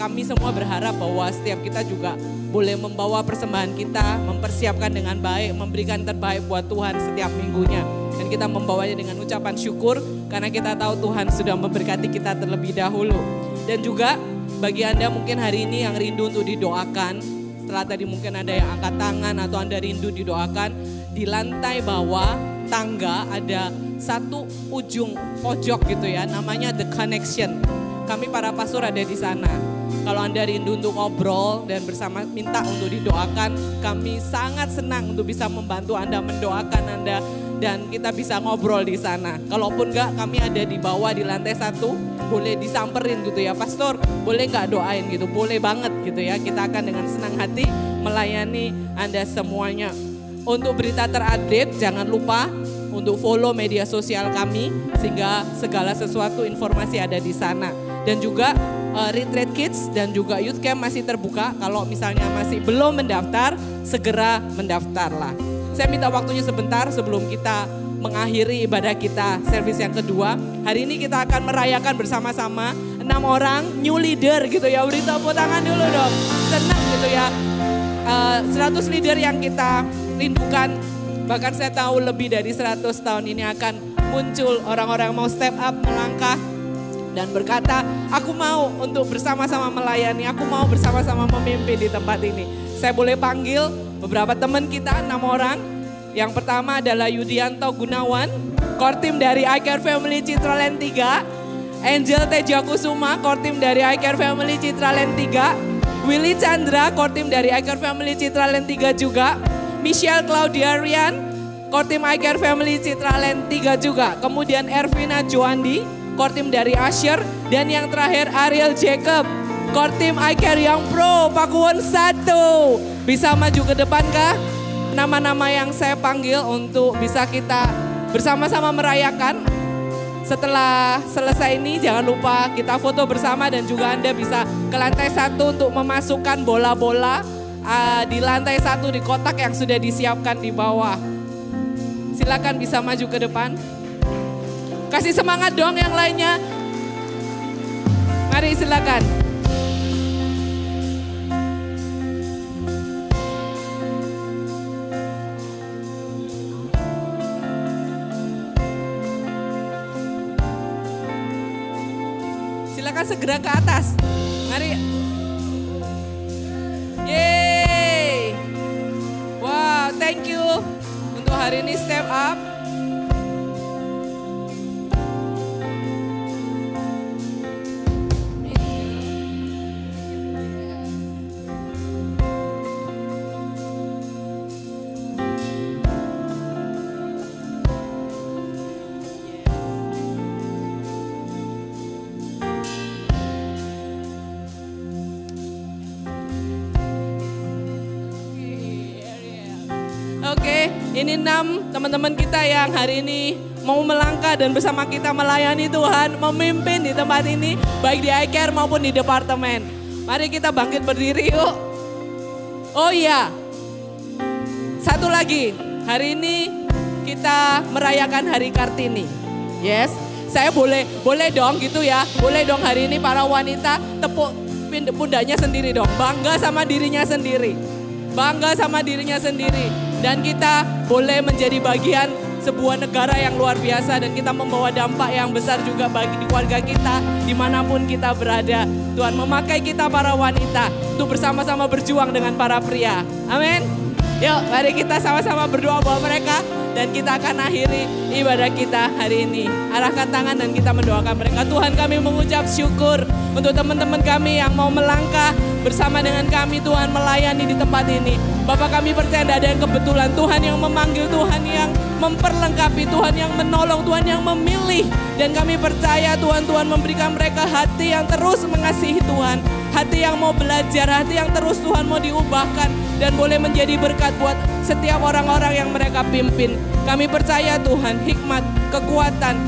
Kami semua berharap bahwa setiap kita juga boleh membawa persembahan kita, mempersiapkan dengan baik, memberikan terbaik buat Tuhan setiap minggunya. Dan kita membawanya dengan ucapan syukur karena kita tahu Tuhan sudah memberkati kita terlebih dahulu. Dan juga bagi Anda mungkin hari ini yang rindu untuk didoakan, setelah tadi mungkin ada yang angkat tangan atau Anda rindu didoakan, di lantai bawah tangga ada satu ujung pojok gitu ya, namanya The Connection. Kami para pastor ada di sana. Kalau Anda rindu untuk ngobrol dan bersama minta untuk didoakan, kami sangat senang untuk bisa membantu Anda, mendoakan Anda, dan kita bisa ngobrol di sana. Kalaupun enggak, kami ada di bawah di lantai 1, boleh disamperin gitu ya, Pastor boleh nggak doain gitu, boleh banget gitu ya. Kita akan dengan senang hati melayani Anda semuanya. Untuk berita terupdate jangan lupa untuk follow media sosial kami, sehingga segala sesuatu informasi ada di sana. Dan juga Retreat Kids dan juga Youth Camp masih terbuka. Kalau misalnya masih belum mendaftar, segera mendaftarlah. Saya minta waktunya sebentar sebelum kita mengakhiri ibadah kita, servis yang kedua. Hari ini kita akan merayakan bersama-sama 6 orang new leader gitu ya. Beri tepuk tangan dulu dong. Senang gitu ya. 100 leader yang kita rindukan. Bahkan saya tahu lebih dari 100 tahun ini akan muncul orang-orang yang mau step up, melangkah dan berkata, aku mau untuk bersama-sama melayani, aku mau bersama-sama memimpin di tempat ini. Saya boleh panggil beberapa teman kita, 6 orang. Yang pertama adalah Yudianto Gunawan, core team dari iCare Family Citraland 3. Angel Teja Kusuma, core team dari iCare Family Citraland 3. Willy Chandra, core team dari iCare Family Citraland 3 juga. Michelle Claudia Rian, core team iCare Family Citraland 3 juga. Kemudian Ervina Joandi, core team dari Asher. Dan yang terakhir Ariel Jacob, core team iCare Young Pro Pakuwon 1. Bisa maju ke depan kah? Nama-nama yang saya panggil untuk bisa kita bersama-sama merayakan. Setelah selesai ini jangan lupa kita foto bersama dan juga Anda bisa ke lantai 1 untuk memasukkan bola-bola di lantai 1 di kotak yang sudah disiapkan di bawah. Silakan bisa maju ke depan. Kasih semangat dong yang lainnya. Mari silakan. Silakan segera ke atas. Mari. Yeay. Wow, thank you untuk hari ini step up. Oke, ini 6 teman-teman kita yang hari ini mau melangkah dan bersama kita melayani Tuhan, memimpin di tempat ini, baik di iCare maupun di departemen. Mari kita bangkit berdiri yuk. Oh iya, satu lagi, hari ini kita merayakan Hari Kartini. Yes, saya boleh dong gitu ya, boleh dong hari ini para wanita tepuk pundaknya sendiri dong, bangga sama dirinya sendiri. Bangga sama dirinya sendiri. Dan kita boleh menjadi bagian sebuah negara yang luar biasa. Dan kita membawa dampak yang besar juga bagi di keluarga kita. Dimanapun kita berada. Tuhan memakai kita para wanita untuk bersama-sama berjuang dengan para pria. Amin. Yuk mari kita sama-sama berdoa buat mereka. Dan kita akan akhiri ibadah kita hari ini. Arahkan tangan dan kita mendoakan mereka. Tuhan, kami mengucap syukur untuk teman-teman kami yang mau melangkah bersama dengan kami, Tuhan, melayani di tempat ini. Bapak, kami percaya tidak ada yang kebetulan. Tuhan yang memanggil, Tuhan yang memperlengkapi, Tuhan yang menolong, Tuhan yang memilih. Dan kami percaya Tuhan memberikan mereka hati yang terus mengasihi Tuhan. Hati yang mau belajar, hati yang terus Tuhan mau diubahkan. Dan boleh menjadi berkat buat setiap orang-orang yang mereka pimpin. Kami percaya Tuhan, hikmat, kekuatan,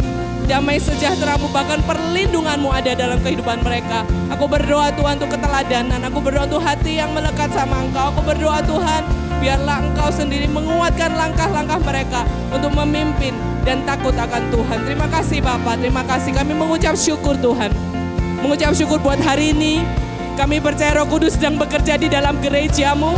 damai sejahtera-Mu, bahkan perlindungan-Mu ada dalam kehidupan mereka. Aku berdoa Tuhan untuk keteladanan, aku berdoa untuk hati yang melekat sama Engkau. Aku berdoa Tuhan, biarlah Engkau sendiri menguatkan langkah-langkah mereka untuk memimpin dan takut akan Tuhan. Terima kasih Bapak, terima kasih. Kami mengucap syukur Tuhan. Mengucap syukur buat hari ini. Kami percaya Roh Kudus sedang bekerja di dalam gereja-Mu,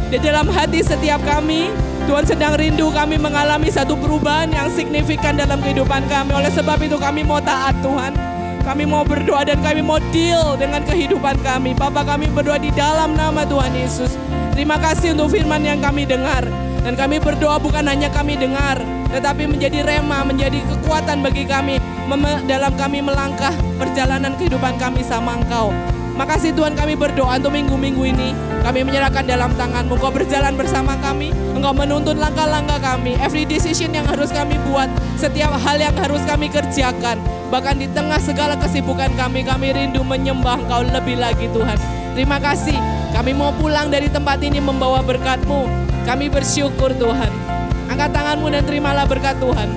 di dalam hati setiap kami. Tuhan sedang rindu kami mengalami satu perubahan yang signifikan dalam kehidupan kami. Oleh sebab itu kami mau taat Tuhan. Kami mau berdoa dan kami mau deal dengan kehidupan kami. Bapa, kami berdoa di dalam nama Tuhan Yesus. Terima kasih untuk firman yang kami dengar. Dan kami berdoa bukan hanya kami dengar, tetapi menjadi rema, menjadi kekuatan bagi kami. Dalam kami melangkah perjalanan kehidupan kami sama Engkau. Makasih Tuhan, kami berdoa untuk minggu-minggu ini. Kami menyerahkan dalam tangan-Mu. Engkau berjalan bersama kami. Engkau menuntun langkah-langkah kami. Every decision yang harus kami buat. Setiap hal yang harus kami kerjakan. Bahkan di tengah segala kesibukan kami rindu menyembah Engkau lebih lagi Tuhan. Terima kasih. Kami mau pulang dari tempat ini membawa berkat-Mu. Kami bersyukur Tuhan. Angkat tangan-Mu dan terimalah berkat Tuhan.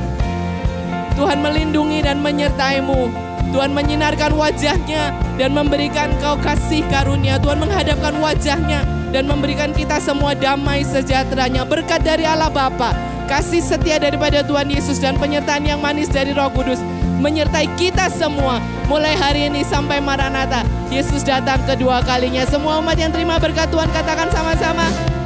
Tuhan melindungi dan menyertai-Mu. Tuhan menyinarkan wajahnya dan memberikan Kau kasih karunia. Tuhan menghadapkan wajahnya dan memberikan kita semua damai sejahteranya. Berkat dari Allah Bapa, kasih setia daripada Tuhan Yesus dan penyertaan yang manis dari Roh Kudus menyertai kita semua. Mulai hari ini sampai Maranatha, Yesus datang kedua kalinya. Semua umat yang terima berkat Tuhan katakan sama-sama.